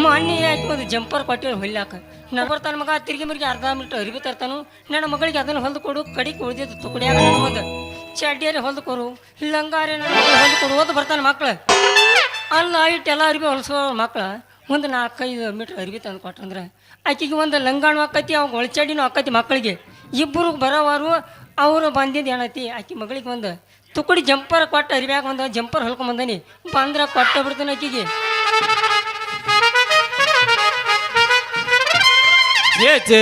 ಮಾನ್ಯ ಆಯ್ತು ಒಂದು ಜಂಪರ್ ಕೊಟ್ಟಿರು ಹೊಲ್ಯಾಕ ನಾನು ಬರ್ತಾನ ಮಗ ತಿರುಗಿ ಮರಿಗೆ ಅರ್ಧ ಮಿನಿಟ್ ಅರಿವಿ ತರ್ತಾನು ನನ್ನ ಮಗಳಿಗೆ ಅದನ್ನು ಹೊಲ್ದು ಕೊಡು ಕಡಿಗೆ ಉಳಿದಿದ್ದು ತುಕಡಿಯಾಗ ಒಂದು ಚಡ್ಡಿಯಾರೆ ಹೊಲ್ದು ಕೊಡು ಲಂಗಾರೆ ನನ್ನ ಹೊಲ್ದು ಕೊಡು ಓದು ಬರ್ತಾನೆ ಮಕ್ಳು ಅಲ್ಲ ಇಟ್ಟೆಲ್ಲ ಅರಿವಿ ಹೊಲ್ಸೋ ಮಕ್ಳು ಒಂದು 4-5 ಮೀಟ್ರ್ ಅರಿವಿ ತಂದು ಕೊಟ್ಟಂದ್ರೆ ಆಕೆಗೆ ಒಂದು ಲಂಗಾಣು ಆಕತಿ ಅವಾಗ ಒಳಚಡಿನೂ ಆಕತಿ ಮಕ್ಕಳಿಗೆ ಇಬ್ಬರು ಬರೋವಾರು ಅವರು ಬಂದಿದ್ದು ಏನೈತಿ ಆಕೆ ಮಗಳಿಗೆ ಒಂದು ತುಕಡಿ ಜಂಪರ್ ಕೊಟ್ಟು ಅರಿವ್ಯಾಗ ಒಂದು ಜಂಪರ್ ಹೊಲ್ಕೊಂಬಂದನಿ ಬಂದ್ರೆ ಕೊಟ್ಟ ಬಿಡ್ತಾನೆ ಆಕೆಗೆ ಚೇ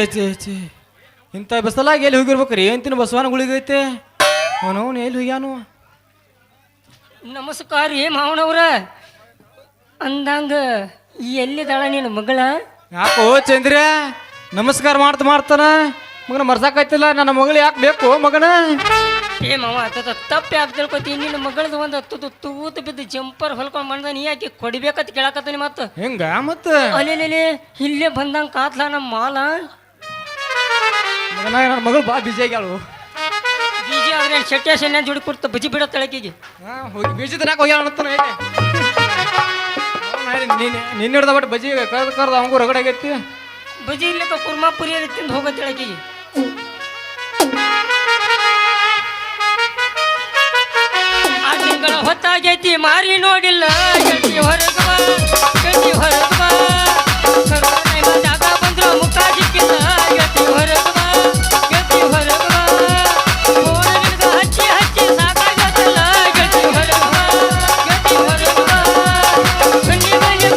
ಇಂಥ ಬಸ್ಸಲಾಗಿ ಎಲ್ಲಿ ಹೋಗಿರ್ಬೇಕ್ರಿ ಅಂತಿನ ಬಸವನ ಗುಳಿಗೈತೆ ಅವನು ಎಲ್ಲಿ ಹೋಗ್ಯಾನು ನಮಸ್ಕಾರ ರೀ ಮಾವನವ್ರ ಅಂದಂಗ ಎಲ್ಲಿದ್ದಾಳ ನೀನು ಮಗಳ ಯಾಕೋ ಚಂದ್ರ ನಮಸ್ಕಾರ ಮಾಡ್ತಾನ ಮಗನ ಮರ್ಸಾಕೈತಿಲ್ಲ ನನ್ನ ಮಗಳು ಯಾಕೆ ಬೇಕು ಮಗನ ಏ ಮಾವ ತಪ್ಪು ಯಾಕೆ ತಿಳ್ಕೊತಿ ನಿನ್ನ ಮಗಳದು ಒಂದು ತೂತು ಬಿದ್ದು ಜಂಪರ್ ಹೊಲ್ಕೊಂಡ್ ಬಂದ ನೀ ಯಾಕೆ ಕೊಡ್ಬೇಕಂತ ಕೇಳಕತ್ತಾನೆ ಮತ್ತೆ ಹೆಂಗ ಮತ್ತ ಅಲ್ಲೇ ಇಲ್ಲೇ ಬಂದಂಗ ಕಾತ್ಲ ನಮ್ಮ ಮಾಲ ಮಗನ ನನ್ನ ಮಗಳು ಬಾ ಬಿಜಿ ಆಗ್ಯಾಳು ಬೀಜಿ ಆದ್ರೆ ಶೆಟ್ಟ ಸೆನ್ನ ಜೋಡಿ ಕೊಡ್ತ ಬಜಿ ಬಿಡ ತಳಕಿಗೆ ಹೋಗಿ ಬೀಜ ತನಕ ಹೋಗ್ಯಾಳ ಅಂತಾನೆ ನಿನ್ನ ಹಿಡ್ದ ಬಟ್ ಬಜಿ ಕರ್ದ ಅವಂಗೂ ರಗಡ ಆಗೈತಿ ಬಜಿ ಇಲ್ಲಕ ಕುರ್ಮಾ ಪುರಿ ತಿಂದು ಹೋಗೋ ತಳಕಿಗೆ ಆ ತಿಂಗಳ ಹೊತ್ತಾಗೈತಿ ಮಾರಿ ನೋಡಿಲ್ಲ ಗಟ್ಟಿ ಹೊರಗವ ಜಾಗ ಬಂದ್ರು ಮುಖ ಸಿಕ್ಕಿಲ್ಲ ಗಟ್ಟಿ ಹೊರಗವ ಹಚ್ಚಿ ಹಚ್ಚಿ ಸಾಕಾಗತ್ತಲ್ಲ ಗಟ್ಟಿ ಹೊರಗವ ಗಟ್ಟಿ ಹೊರಗವ ಕಣ್ಣಿ ಮೇಲೆ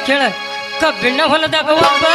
ಕೇಳ ಕಬ್ಬಿಣ ಹೊಲದಾಗ ಒಬ್ಬ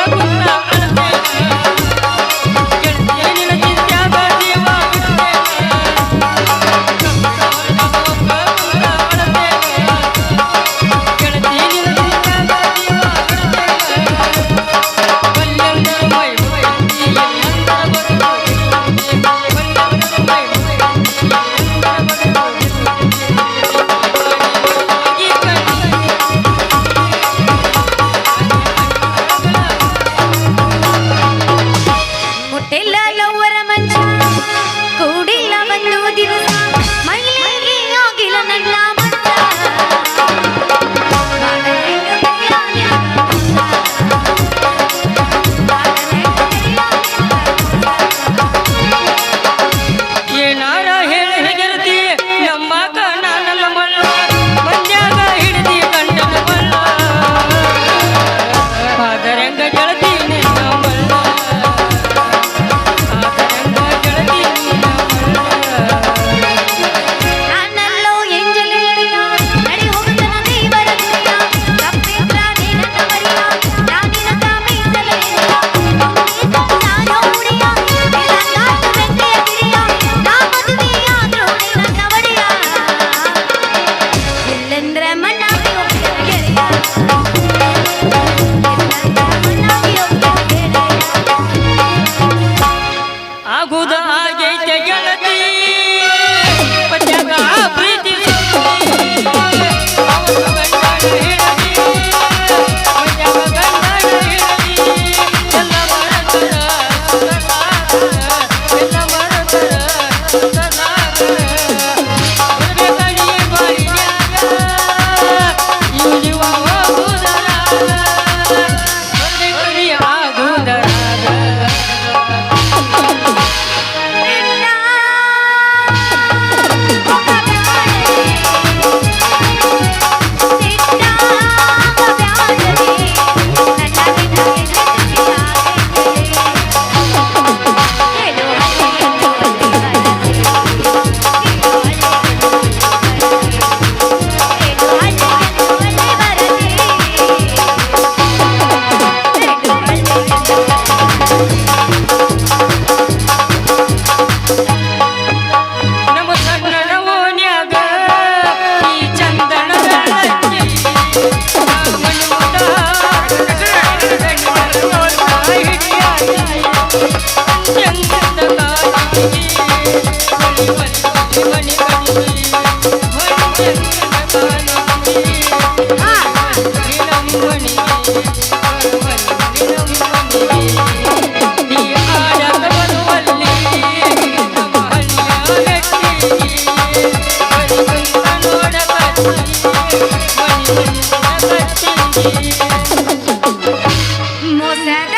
ಮೋಸದ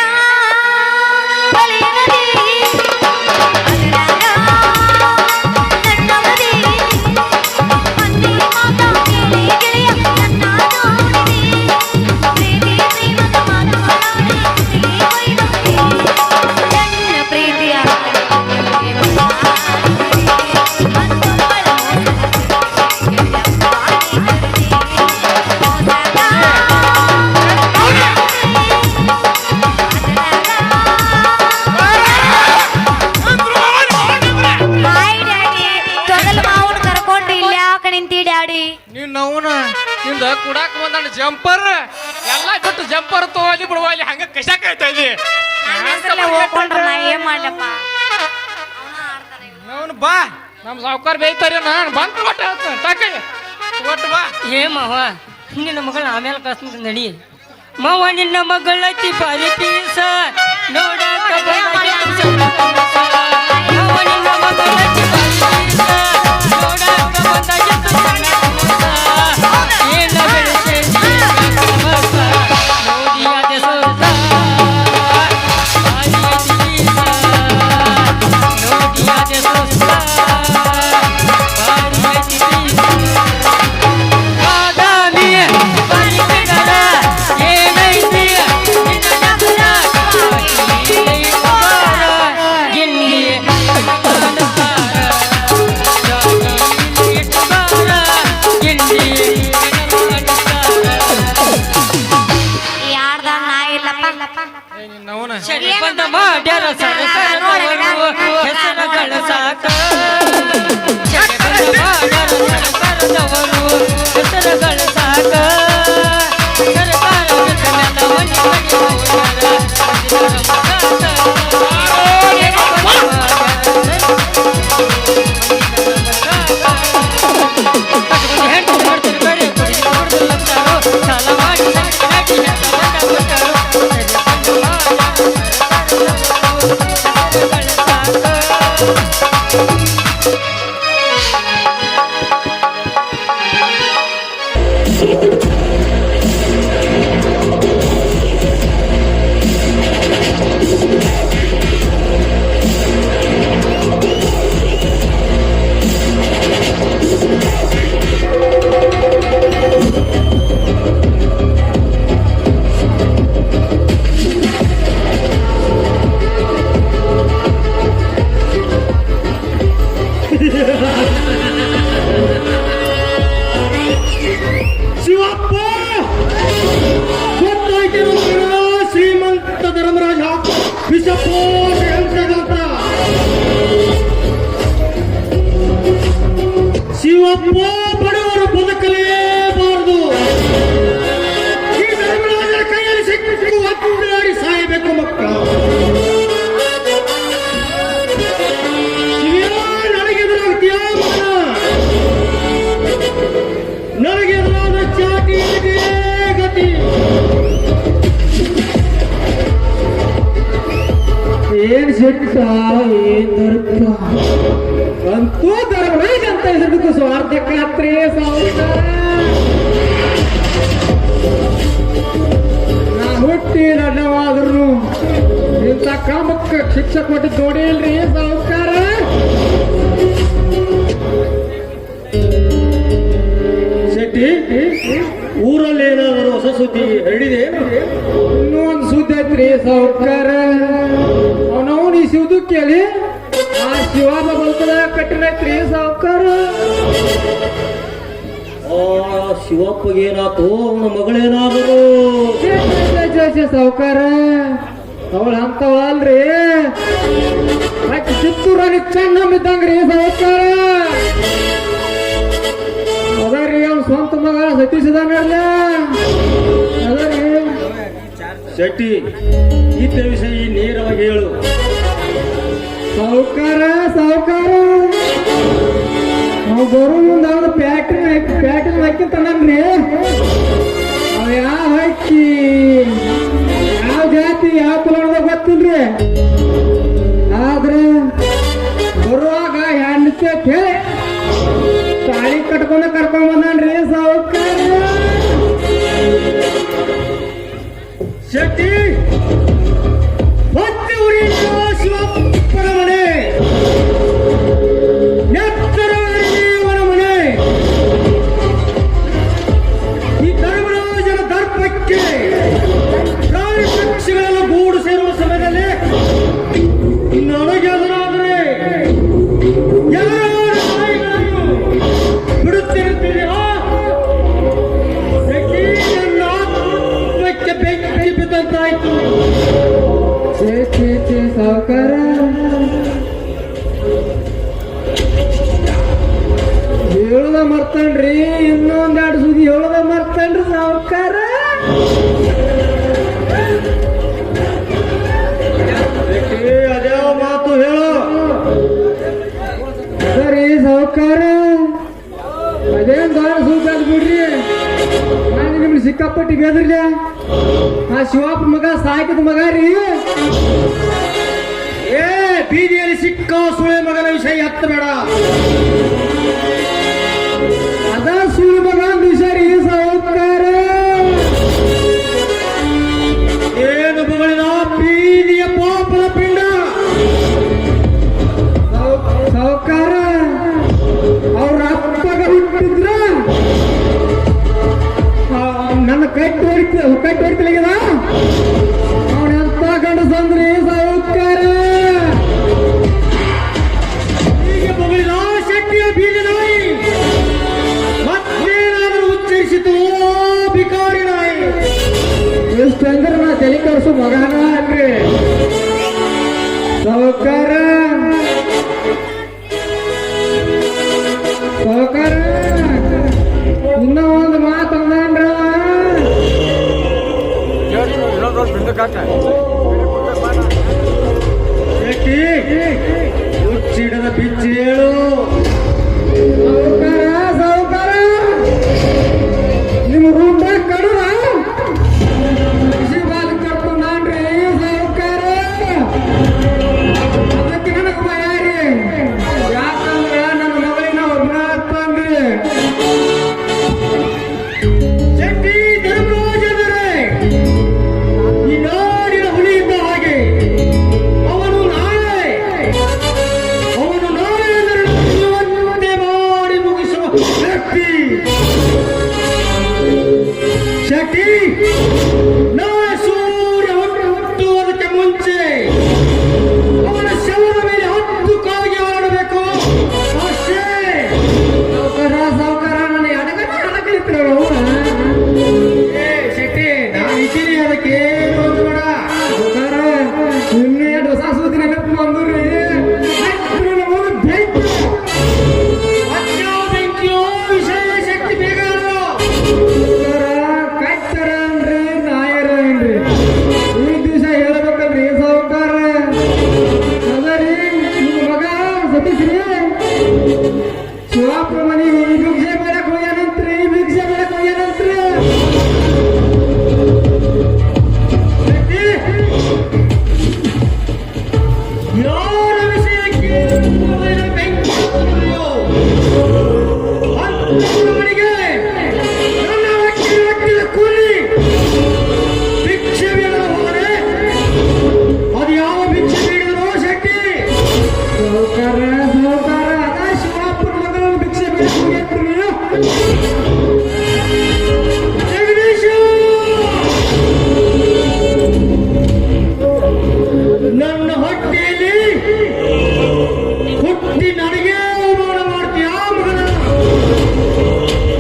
ಬಲೆಯಲ್ಲಿ ಅದರಾಗ ನನ್ನವರೇ ಒಂದೇ ಮಾತ ಕೇಳಿ ಗೆಳೆಯ ನನ್ನ ನೋಡಿದೆ ಪ್ರೀತಿ ಪ್ರೇಮದ ಮಾತುಗಳಾಡಿ ಕುತ್ತಿಗೆ ಕೊಯ್ದೊಯ್ದೆ ನನ್ನ ಪ್ರೀತಿಯ ನೀನ್ ಅವನ ನಿಂದ ಕುಡಾಕ ಬಂದ ಜಂಪರ್ ಎಲ್ಲ ಬಿಟ್ಟು ಜಂಪರ್ ತಗೋಲಿ ಬಿಡುವಲ್ಲಿ ಹಂಗ ಕಶಾಕ ಆಯ್ತಾ ಇಲ್ಲಿ ಏನ್ ಮಾಡ್ಲಪ್ಪ ಅವನು ಬಾ ನಮ್ ಸಾವುಕಾರ ಬೇಯ್ತಾರ ನಾನು ಬಂದ್ ಒಟ್ಟು ಬಾ ಏ ಮಾವ ನಿನ್ನ ಮಗಳ ಆಮೇಲೆ ಕಳ್ಸ ನಡಿ ಮಾವ ನಿನ್ನ ಮಗಳತಿ ಬಾರಿ ಪೀಸ ನೋಡಾಕ ಬಂದಾಗಿತ್ತು ಚಂದ ಕನಸ. ಮಾವ ನಿನ್ನ ಮಗಳತಿ ಬಾರಿ ಪೀಸ ನೋಡಾಕ ಬಂದಾಗಿತ್ತು ಚಂದ ಕನಸ. ಏನ ಬೆಳೆಸೆ ಕಮಸ ನೋಡಿ ಅದೆ ಸೋಸ ಬಾರಿ ಐತಿ ಪೀಸ ನೋಡಿ ಅದೆ ಸೋಸ ಬಾರಿ ಐತಿ ಪೀಸ. ಬಾದಾಮಿ ಬರಿಗಡ ಏನೈತಿ ನಿನ್ನ ನಗರ ಕಾಶಿ ಬಾರ ಗಿಣ್ಣಿ ಕನಸಾರ ಜಾಗಿ ಬಾರ ಗಿಣ್ಣಿ ಕನಸಾರ. ಯಾರ್ದ ನಾ ಇಲ್ಲಪ್ಪ ಅವನ ಸರಿ ಬಂದ ಮಾಡ್ಯಾರ ಸರಸರದವರು ಹೆಸರುಗಳ ಸಾಕ ಸರಿ ಬಂದ ಮಾಡ್ಯಾರ ಸರಸರದವರು ಹೆಸರುಗಳ ಸಾಕ ಸರ್ಕಾರ ಮೆಲ್ಲ ಮನಿ ಮನಿ ಹೋಗ್ಯಾರ ಅಧಿಕಾರ ಹೆಂಟು ಮಾಡ್ತಾರೆ ಬೇರೆ ಕೊಡಿ ನೋಡಿದ್ರು ಲಕ್ಷಾರು ಸಾಲ ಮಾಡಿ ನಾಟಿ ಹೆಂಟ ಬಂದ ಕೊಟ್ಟಾರು ಸರಿ ಬಂದ ಮಾಡ್ಯಾರ ಸರಸರದವರು ಹೆಸರುಗಳ ಸಾಕ. ಶಿವಪ್ಪ ಗೊತ್ತಾಯ್ತಿರೋ ಶ್ರೀಮಂತ ಧರ್ಮರಾಜ ವಿಷಪೋಷ ಯಂತ್ರದಂತ ಶಿವಪ್ಪ ಬಡವರು ಬದುಕಲೇಬಾರದು. ಈ ಧರ್ಮರಾಜನ ಕೈಯಲ್ಲಿ ಸಿಕ್ಕು ಹತ್ತುಡಿ ಸಾಯಬೇಕು ಮಕ್ಕಳು. ನನಗೆದುರಾಗ್ತೀಯ ನನಗೆದುರಾದ ಚಾಟಿ ಗತಿ. ಏನ್ ಸಿಟ್ಟ ಏನ್ ದರ್ಪ ಅಂತೂ ಧರ್ಮರಾಜ ಅಂತ ಹೆಸರು ಸ್ವಾರ್ಥಕ್ಕಾತ್ರಿ ಸಾವುಕಾರ. ನಾ ಹುಟ್ಟಿ ನನ್ನವಾದ್ರು ಇಂಥ ಕಾಮಕ್ಕೆ ಶಿಕ್ಷೆ ಕೊಟ್ಟಿದ್ದು ನೋಡಿ ಇಲ್ರಿ ಸಾವುಕಾರ. ಶೆಟ್ಟಿ ಊರಲ್ಲಿ ಏನಾದರೂ ಹೊಸ ಸುದ್ದಿ ಹರಡಿದೆ? ಇನ್ನೂ ಒಂದು ಸುದ್ದಿ ಐತ್ರಿ ಸಾವುಕಾರ. ಅವನವನು ಈ ಶಿವದು ಕೇಳಿ ಆ ಶಿವಾಬ ಬಲ್ಕದ ಕಟ್ಟಿನೈತ್ರಿ ಸಾವುಕಾರ. ಶಿವಪ್ಪಗೇನಾತು ಅವನ ಮಗಳೇನಾದ್ರು ಸಾವುಕಾರ. ಅವಳ ಅಂತವ ಅಲ್ರಿ ಆಕೆ ಕಿತ್ತೂರಾಣಿ ಚೆನ್ನಮ್ಮಿದ್ದಂಗ್ರಿ ಸಾವುಕಾರ. ಅದರಿ ಅವ್ನ ಸ್ವಂತ ಮಗ ಸತೀಶದಾನಲ್ಲ ಅದರಿ. ಶೆಟ್ಟಿ ಈತ ವಿಷಯ ನೇರವಾಗಿ ಹೇಳು ಸಾವುಕಾರ. ಸಾವುಕಾರ ನಾವು ಬರೋ ಮುಂದೆ ಅವ್ನು ಪ್ಯಾಟಿನ ಹಾಕಿಂತಾನಲ್ರಿ. ಅವ ಯಾವ ಹಕ್ಕಿ ಯಾವ ಜಾತಿ ಯಾವ ಕುಲದ ಗೊತ್ತಿಲ್ರಿ. ಆದ್ರೆ ಬರುವಾಗ ಹೆಣ್ಣಕ್ಕೆ ಹೇಳಿ ತಾಳಿ ಕಟ್ಕೊಂಡ ಕರ್ಕೊಂಡ್ ಬಂದನ್ರಿ ಸಾವುಕಾರ. ಸಾವುಕಾರ ಹೇಳದ ಮರ್ತನ್ರಿ, ಇನ್ನೊಂದೆರಡು ಸುದ್ದಿ ಹೇಳದ ಮರ್ತನ್ರಿ ಸಾವುಕಾರ. ಅದ್ಯಾವ ಮಾತು ಹೇಳು. ಸರಿ ಸಾವುಕಾರ, ಅದೇನ್ ದಾರ ಸುದ್ದಿ ಬಿಡ್ರಿ. ನಾನು ನಿಮ್ಗೆ ಸಿಕ್ಕಾಪಟ್ಟಿ ಬೇದ್ರಲ್ಲ. ಆ ಶಿವಪ್ಪ ಮಗ ಸಾಕಿದ ಮಗ ರೀ. ಏ ಬೀದಿಯಲ್ಲಿ ಸಿಕ್ಕ ಸುಳೆ ಮಗನ ವಿಷಯ ಹತ್ತಬೇಡ. ಅದ ಸುಳ್ಳು ಮಗ ವಿಷಯ ರೀ ಸಾವುಕಾರ. ಏನು ಮಗಳಿನ ಬೀದಿಯ ಪಾಪದ ಪಿಂಡ. ಸಾವುಕಾರ ಅವ್ರ ಅಪ್ಪಗ ಹುಟ್ಟಿದ್ರ ನನ್ನ ಕಟ್ಟಿ ಹೊಡಿತಿಲ್ಲ. ಅವನೆಂತ ಗಂಡಸಂದ್ರಿ ಸಾವುಕಾರ. ಈಗ ಮಗಳಿನ ಶಕ್ತಿಯ ಬೀಜ ನಾಯಿ ಮತ್ತೇನಾದರೂ ಉಚ್ಚರಿಸಿತು ಬಿಕಾರಿ ನಾಯಿ. ಎಷ್ಟಂದ್ರೆ ನಾ ತಲೆ ಕರ್ಸು ಮಗನ ಅನ್ರಿ ಸಾವುಕಾರ. ಸಾವುಕಾರ ಇನ್ನ ಒಂದು ಮಾತು ಅಂದ್ರ ಹುಚ್ಚಿಡದ ಬಿಚ್ಚಿ ಹೇಳು. ಸಾವುಕಾರ ನಿಮ್ಮ ರೂಮ್ದಾಗ ಕಡುವ ಬಾಲ್ ಕರ್ಕೊಂಡ್ರಿ ಸಾವುಕಾರ. ಅದಕ್ಕೆ ನನಗೆ ಭಯ ರೀ. ಯಾಕಂದ್ರ ನನ್ನ ಮಗಳಿನ ಒಬ್ಬನ ತಂದ್ರಿ ಶೆಟ್ಟಿ ಧರ್ಮರಾಜರೇ. ಈ ನಾಡಿನ ಹುಲಿ ಇದ್ದ ಹಾಗೆ ಅವನು ನಾಳೆ ಜೀವನವನ್ನೇ ಮಾಡಿ ಮುಗಿಸುವ ವ್ಯಕ್ತಿ. ಶೆಟ್ಟಿ ನಾಳೆ ಸೂರ್ಯ ಹುಟ್ಟುವುದಕ್ಕೆ ಮುಂಚೆ ಅವನ ಶವದ ಮೇಲೆ 10 ಕಾಲಿಗೆ ಆಡಬೇಕು ಅಷ್ಟೇ. ಸಾವುಕಾರ ನನ್ನ ಅಡಗಲಿದ್ರು. ಏ ಶೆಟ್ಟಿ ನಾನು ಇದ್ದೀನಿ, ಅದಕ್ಕೆ ಬೇಡ ಸಾವುಕಾರ. ಇನ್ನೂ 2 ಹೊಸ ಸೂತಿ ನೆನಪು ಬಂದ್ರಿ. ಬೆಂಕಿಯೋ ವಿಷಯ ಶಕ್ತಿ ಬೇಗ ಕಚ್ಚರ ಅನ್ರಿ ನಾಯರ ಏನ್ರಿ. ಈ ದಿವಸ ಹೇಳ್ಬೇಕಲ್ರಿ ಸಾವುಕಾರ. ಅದರಿ ನಿಮ್ಮ ಮಗ ಸತೀಶ್ರೀ ಶಿವಪ್ಪ ಮನೆಗೆ ಭಿಕ್ಷೆ ಬೇಡಕ್ ಹೋಗ್ಯಾನಂತ್ರಿ. ಭಿಕ್ಷೆ ಬೇಡಕ್ ಹೋಗ್ಯಾನಂತ್ರಿ. ಯಾರ ವಿಷಯಕ್ಕೆ ಬೆಂಕಿ ಹಚ್ಚುವುದಿಲ್ಲೋ ಅಂಥವನಿಗೆ ನನ್ನ ಹೊಟ್ಟಿದ ಕೂಲಿ. ಭಿಕ್ಷೆ ಬೇಡಲು ಹೋದರೆ ಅದು ಯಾವ ಭಿಕ್ಷೆ ಬೇಡದೋ ಶೆಟ್ಟಿ. ಸಾವುಕಾರ ಅದ ಶಿವಪ್ಪನ ಮಗಳನ್ನು ಭಿಕ್ಷೆ ಬೇಡಕ್ ಹೋಗ್ಯಾನ್ರಿ ನೀವು. ಜಗದೀಶ ನನ್ನ ಹೊಟ್ಟೆಯಲ್ಲಿ ಹುಟ್ಟಿ ನನಗೆ ಅವಮಾನ ಮಾಡ್ತೀಯ ಮಗನ.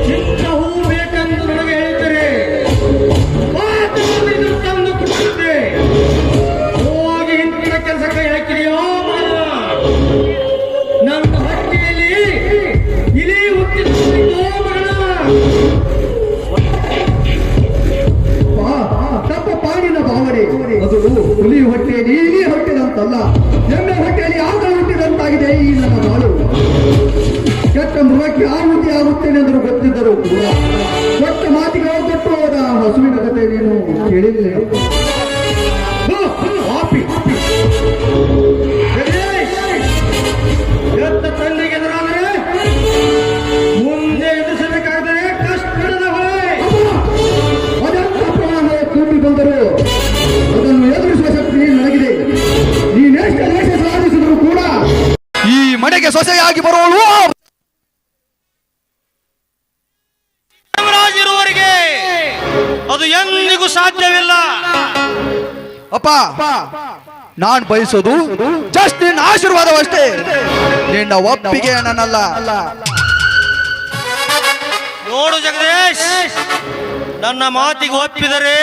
ಚಿಕ್ಕ ಹೂ ಬೇಕೆಂದು ನನಗೆ ಹೇಳ್ತಾರೆ, ತಂದು ಕೊಡುತ್ತೆ. ಹೋಗಿ ಹಿಂದಿನ ಕೆಲಸ ಕೈ ಹಾಕಿದೆಯೋ ಮಗನ. ನನ್ನ ಹೊಟ್ಟೆಯಲ್ಲಿ ಇಲಿ ಹುಟ್ಟಿದೋ ಮಗನ. ತಪ್ಪ ಪಾಡಿನ ಭಾವನೆ. ಅದು ಹುಲಿ ಹೊಟ್ಟೆಯಲ್ಲಿ ಇಲಿ ಹೊಟ್ಟಿದಂತಲ್ಲ, ಎಮ್ಮೆ ಹೊಟ್ಟೆಯಲ್ಲಿ ಆಗ ಹುಟ್ಟಿದಂತಾಗಿದೆ ಈ ನನ್ನ ಬಾಳು. ಕೆಟ್ಟ ಮೃಗಕ್ಕೆ ಆ ರೀತಿ ಆಗುತ್ತೇನೆ ಎಂದರು ಗೊತ್ತಿದ್ದರು ಕೂಡ ಕೊಟ್ಟ ಮಾತಿಗೆ ಕೊಟ್ಟು ಹೋದ ಹಸುವಿನ ಕತೆ ನೀನು ಕೇಳಿಲ್ಲ. ಎತ್ತ ತಂದೆಗೆ ಎದುರಾದರೆ ಮುಂದೆ ಎದುರಿಸಬೇಕಾದರೆ ಕಷ್ಟದ ಹೊಳೆ. ಅದೆಂತ ಪ್ರಮಾಣ ತುಂಬಿ ಬಂದರು ಅದನ್ನು ಎದುರಿಸುವ ಶಕ್ತಿ ನನಗಿದೆ. ನೀನೆಷ್ಟು ದೇಶ ಸಾಧಿಸಿದ್ರು ಕೂಡ ಈ ಮನೆಗೆ ಸೊಸೆಯಾಗಿ ಬರೋಳು ಇರುವವರೆಗೆ ಅದು ಎಂದಿಗೂ ಸಾಧ್ಯವಿಲ್ಲ. ಅಪ್ಪ, ನಾನ್ ಬಯಸೋದು ಜಸ್ಟ್ ನಿನ್ನ ಆಶೀರ್ವಾದವಷ್ಟೇ, ನಿನ್ನ ಒಪ್ಪಿಗೆ ನನ್ನಲ್ಲ. ನೋಡು ಜಗದೀಶ್, ನನ್ನ ಮಾತಿಗೆ ಒಪ್ಪಿದರೆ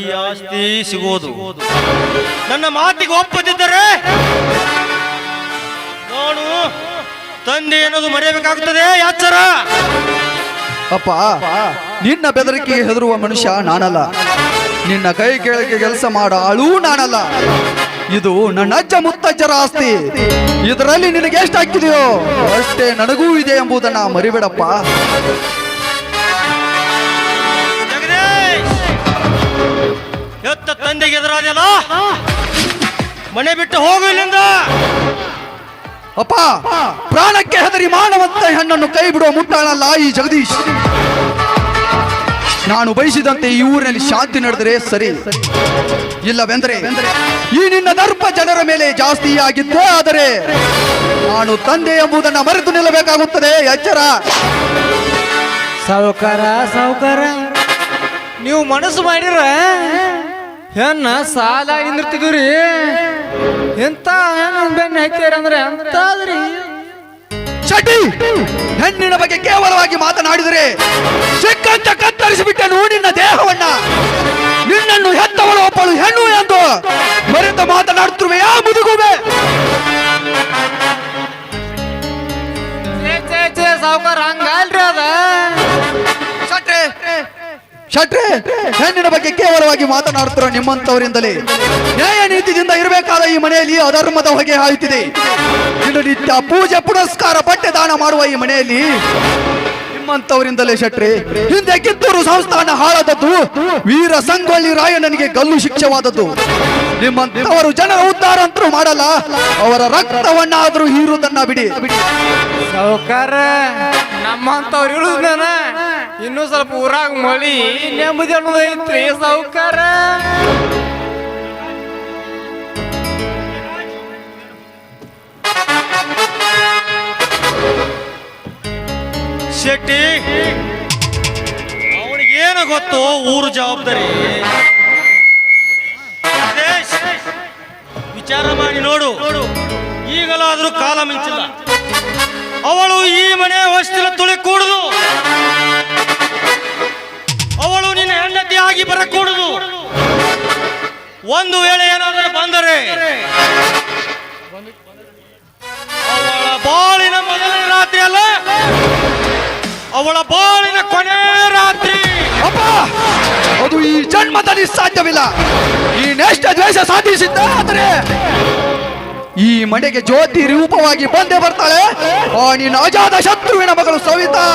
ಈ ಆಸ್ತಿ ಸಿಗೋದು. ನನ್ನ ಮಾತಿಗೆ ಒಪ್ಪದಿದ್ದರೆ ನಾನು ತಂದೆ ಅನ್ನೋದು ಮರೆಯಬೇಕಾಗುತ್ತದೆ. ಎಚ್ಚರ. ಅಪ್ಪ, ನಿನ್ನ ಬೆದರಿಕೆಗೆ ಹೆದರುವ ಮನುಷ್ಯ ನಾನಲ್ಲ. ನಿನ್ನ ಕೈ ಕೆಳಗೆ ಕೆಲಸ ಮಾಡ ಆಳೂ ನಾನಲ್ಲ. ಇದು ನನ್ನ ಅಜ್ಜ ಮುತ್ತಜ್ಜರ ಆಸ್ತಿ. ಇದರಲ್ಲಿ ನಿನಗೆ ಎಷ್ಟು ಹಾಕಿದೆಯೋ ಅಷ್ಟೇ ನನಗೂ ಇದೆ ಎಂಬುದನ್ನ ಮರಿಬೇಡಪ್ಪ. ಜಗದೀಶ್, ಎತ್ತ ತಂದೆಗೆ ಎದುರಾದಲ್ಲ, ಮನೆ ಬಿಟ್ಟು ಹೋಗು ಇಲ್ಲಿಂದ. ಅಪ್ಪ, ಪ್ರಾಣಕ್ಕೆ ಹೆದರಿ ಮಾನವಂತ ಹೆಣ್ಣನ್ನು ಕೈ ಬಿಡುವ ಮುಟ್ಟಾಳಲ್ಲ ಈ ಜಗದೀಶ್. ನಾನು ಬಯಸಿದಂತೆ ಈ ಊರಿನಲ್ಲಿ ಶಾಂತಿ ನಡೆದರೆ ಸರಿ, ಇಲ್ಲವೆಂದರೆ ಈ ನಿನ್ನ ದರ್ಪ ಜನರ ಮೇಲೆ ಜಾಸ್ತಿ ಆಗಿದ್ದೇ ಆದರೆ ನಾನು ತಂದೆ ಎಂಬುದನ್ನು ಮರೆತು ನಿಲ್ಲಬೇಕಾಗುತ್ತದೆ. ಎಚ್ಚರ. ಸಾವುಕಾರ ನೀವು ಮನಸ್ಸು ಮಾಡಿರ ಹೆಣ್ಣ ಸಾಲ ನಿಂದಿರ್ತಿದ್ರಿ. ಎಂತ ಹೆಣ್ಣು ಬೆನ್ನ ಹಾಕ್ಯಾರಂದ್ರೆ ಅಂತಾದ್ರಿ. ಶೆಟ್ಟಿ, ಹೆಣ್ಣಿನ ಬಗ್ಗೆ ಕೇವಲವಾಗಿ ಮಾತನಾಡಿದರೆ ಸಿಕ್ಕಂತ ಕತ್ತರಿಸಿಬಿಟ್ಟನು ನಿನ್ನ ದೇಹವನ್ನ. ನಿನ್ನನ್ನು ಹೆತ್ತವಳು ಒಬ್ಬಳು ಹೆಣ್ಣು ಎಂದು ಮರೆತು ಮಾತನಾಡುತ್ತಿರುವೆ ಯಾ ಮುದುಗುವೆ. ಸಾವುಕಾರ ಹಂಗಲ್ರಿ ಅದ. ಶಟ್ರೆ, ಹೆಣ್ಣಿನ ಬಗ್ಗೆ ಕೇವಲವಾಗಿ ಮಾತನಾಡುತ್ತಿರುವ ನಿಮ್ಮಂತವರಿಂದಲೇ ನ್ಯಾಯ ನೀತಿಯಿಂದ ಇರಬೇಕಾದ ಈ ಮನೆಯಲ್ಲಿ ಅಧರ್ಮದ ಹೊಗೆ ಹಾಯುತ್ತಿದೆ. ದಿನನಿತ್ಯ ಪೂಜೆ ಪುನಸ್ಕಾರ ಬಟ್ಟೆ ದಾನ ಮಾಡುವ ಈ ಮನೆಯಲ್ಲಿ ನಿಮ್ಮಂತವರಿಂದಲೇ ಶಟ್ರೆ ಹಿಂದೆ ಕಿತ್ತೂರು ಸಂಸ್ಥಾನ ಹಾಳಾದದ್ದು, ವೀರ ಸಂಗೊಳ್ಳಿ ರಾಯಣ್ಣನಿಗೆ ಗಲ್ಲು ಶಿಕ್ಷವಾದದ್ದು. ನಿಮ್ಮಂತವರು ಜನರ ಉದ್ಧಾರ ಅಂತೂ ಮಾಡಲ್ಲ, ಅವರ ರಕ್ತವನ್ನಾದ್ರೂ ಹೀರುವುದನ್ನ ಬಿಡಿ. ಸಾವುಕಾರ, ನಮ್ಮಂತವ್ರು ಇಳುದನ ಇನ್ನೂ ಸ್ವಲ್ಪ ಊರಾಗ ಮಳಿ ನೆಮ್ಮದಿ ಅನ್ನೋದು ಐತ್ರಿ ಸಾವುಕಾರ. ಶೆಟ್ಟಿ, ಅವನಿಗೇನು ಗೊತ್ತು ಊರು ಜವಾಬ್ದಾರಿ. ಜಗದೀಶ್, ವಿಚಾರ ಮಾಡಿ ನೋಡು. ಈಗಲಾದ್ರೂ ಕಾಲ ಮಿಂಚಿಲ್ಲ. ಅವಳು ಈ ಮನೆ ಹೊಸ್ತಿಲ ತುಳಿ ಕೂಡುದು. ಅವಳು ನಿನ್ನ ಹೆಂಡತಿ ಆಗಿ ಬರಕೂಡುದು. ಒಂದು ವೇಳೆ ಏನಾದರೂ ಬಂದರೆ ಅವಳ ಬಾಳಿನ ಮೊದಲನೇ ರಾತ್ರಿ ಅಲ್ಲ, ಅವಳ ಬಾಳಿನ ಕೊನೆ ರಾತ್ರಿ. ಅಪ್ಪ, ಅದು ಈ ಜನ್ಮದಲ್ಲಿ ಸಾಧ್ಯವಿಲ್ಲ. ಈ ನೆಷ್ಟ ದ್ವೇಷ ಸಾಧಿಸಿದ್ದ ಆದರೆ ಈ ಮನೆಗೆ ಜ್ಯೋತಿ ರೂಪವಾಗಿ ಬಂದೇ ಬರ್ತಾಳೆ ಆ ನಿನ್ನ ಅಜಾದ ಶತ್ರುವಿನ ಮಗಳು ಸವಿತಾ.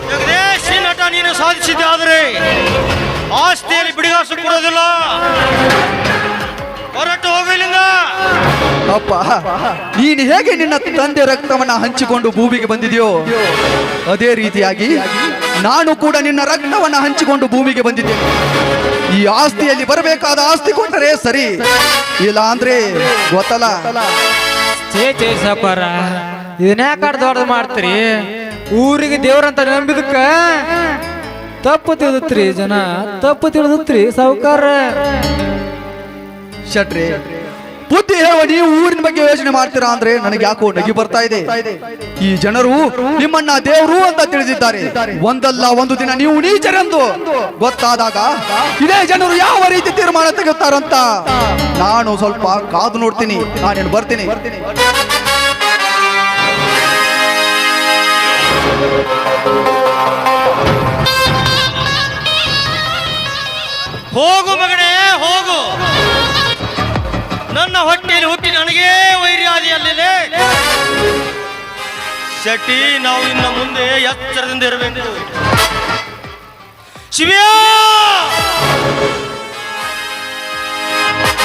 ಜಗದೀಶ್, ಈ ನಟ ನೀನು ಸಾಧಿಸಿದ್ದೆ ಆದರೆ ಆಸ್ತಿಯಲ್ಲಿ ಬಿಡಿಗಾಸು ಕೊಡೋದಿಲ್ಲ. ಹೊರಟು ಹೋಗು ಇಲ್ಲಿಂದ. ಅಪ್ಪ, ನೀನು ಹೇಗೆ ನಿನ್ನ ತಂದೆ ರಕ್ತವನ್ನ ಹಂಚಿಕೊಂಡು ಭೂಮಿಗೆ ಬಂದಿದೆಯೋ ಅದೇ ರೀತಿಯಾಗಿ ನಾನು ಕೂಡ ನಿನ್ನ ರಕ್ತವನ್ನ ಹಂಚಿಕೊಂಡು ಭೂಮಿಗೆ ಬಂದಿದ್ದೇನೆ. ಈ ಆಸ್ತಿಯಲ್ಲಿ ಬರಬೇಕಾದ ಆಸ್ತಿ ಕೊಟ್ಟರೆ ಸರಿ, ಇಲ್ಲ ಅಂದ್ರೆ ಗೊತ್ತಲ್ಲ. ಚೇ ಸಾವುಕಾರ, ಇದನ್ಯಾಕ ದೊಡ್ಡದು ಮಾಡ್ತೀರಿ? ಊರಿಗೆ ದೇವ್ರಂತ ನಂಬಿದಕ್ಕ ತಪ್ಪು ತಿಳಿದತ್ರಿ ಜನ, ತಪ್ಪು ತಿಳಿದತ್ರಿ ಸಾವುಕಾರ. ಶಟ್ರೆ, ಬುದ್ಧಿ ಹೇಳುವ ನೀವು ಊರಿನ ಬಗ್ಗೆ ಯೋಚನೆ ಮಾಡ್ತೀರಾ ಅಂದ್ರೆ ನನಗೆ ಯಾಕೋ ನಗಿ ಬರ್ತಾ ಇದೆ. ಈ ಜನರು ನಿಮ್ಮನ್ನ ದೇವರು ಅಂತ ತಿಳಿದಿದ್ದಾರೆ. ಒಂದಲ್ಲ ಒಂದು ದಿನ ನೀವು ನೀಚರೆಂದು ಗೊತ್ತಾದಾಗ ಇದೇ ಜನರು ಯಾವ ರೀತಿ ತೀರ್ಮಾನ ತೆಗೆಯುತ್ತಾರಂತ ನಾನು ಸ್ವಲ್ಪ ಕಾದು ನೋಡ್ತೀನಿ. ನಾನೇನು ಬರ್ತೀನಿ. ಹೋಗು ಮಗನೇ, ಹೋಗು. ನನ್ನ ಹೊಟ್ಟೆಯಲ್ಲಿ ಹುಟ್ಟಿ ನನಗೇ ವೈರ್ಯಾದಿಯಲ್ಲಿದೆ. ಶೆಟ್ಟಿ, ನಾವು ಇನ್ನ ಮುಂದೆ ಎಚ್ಚರದಿಂದ ಇರಬೇಕು. ಶಿವ್ಯ,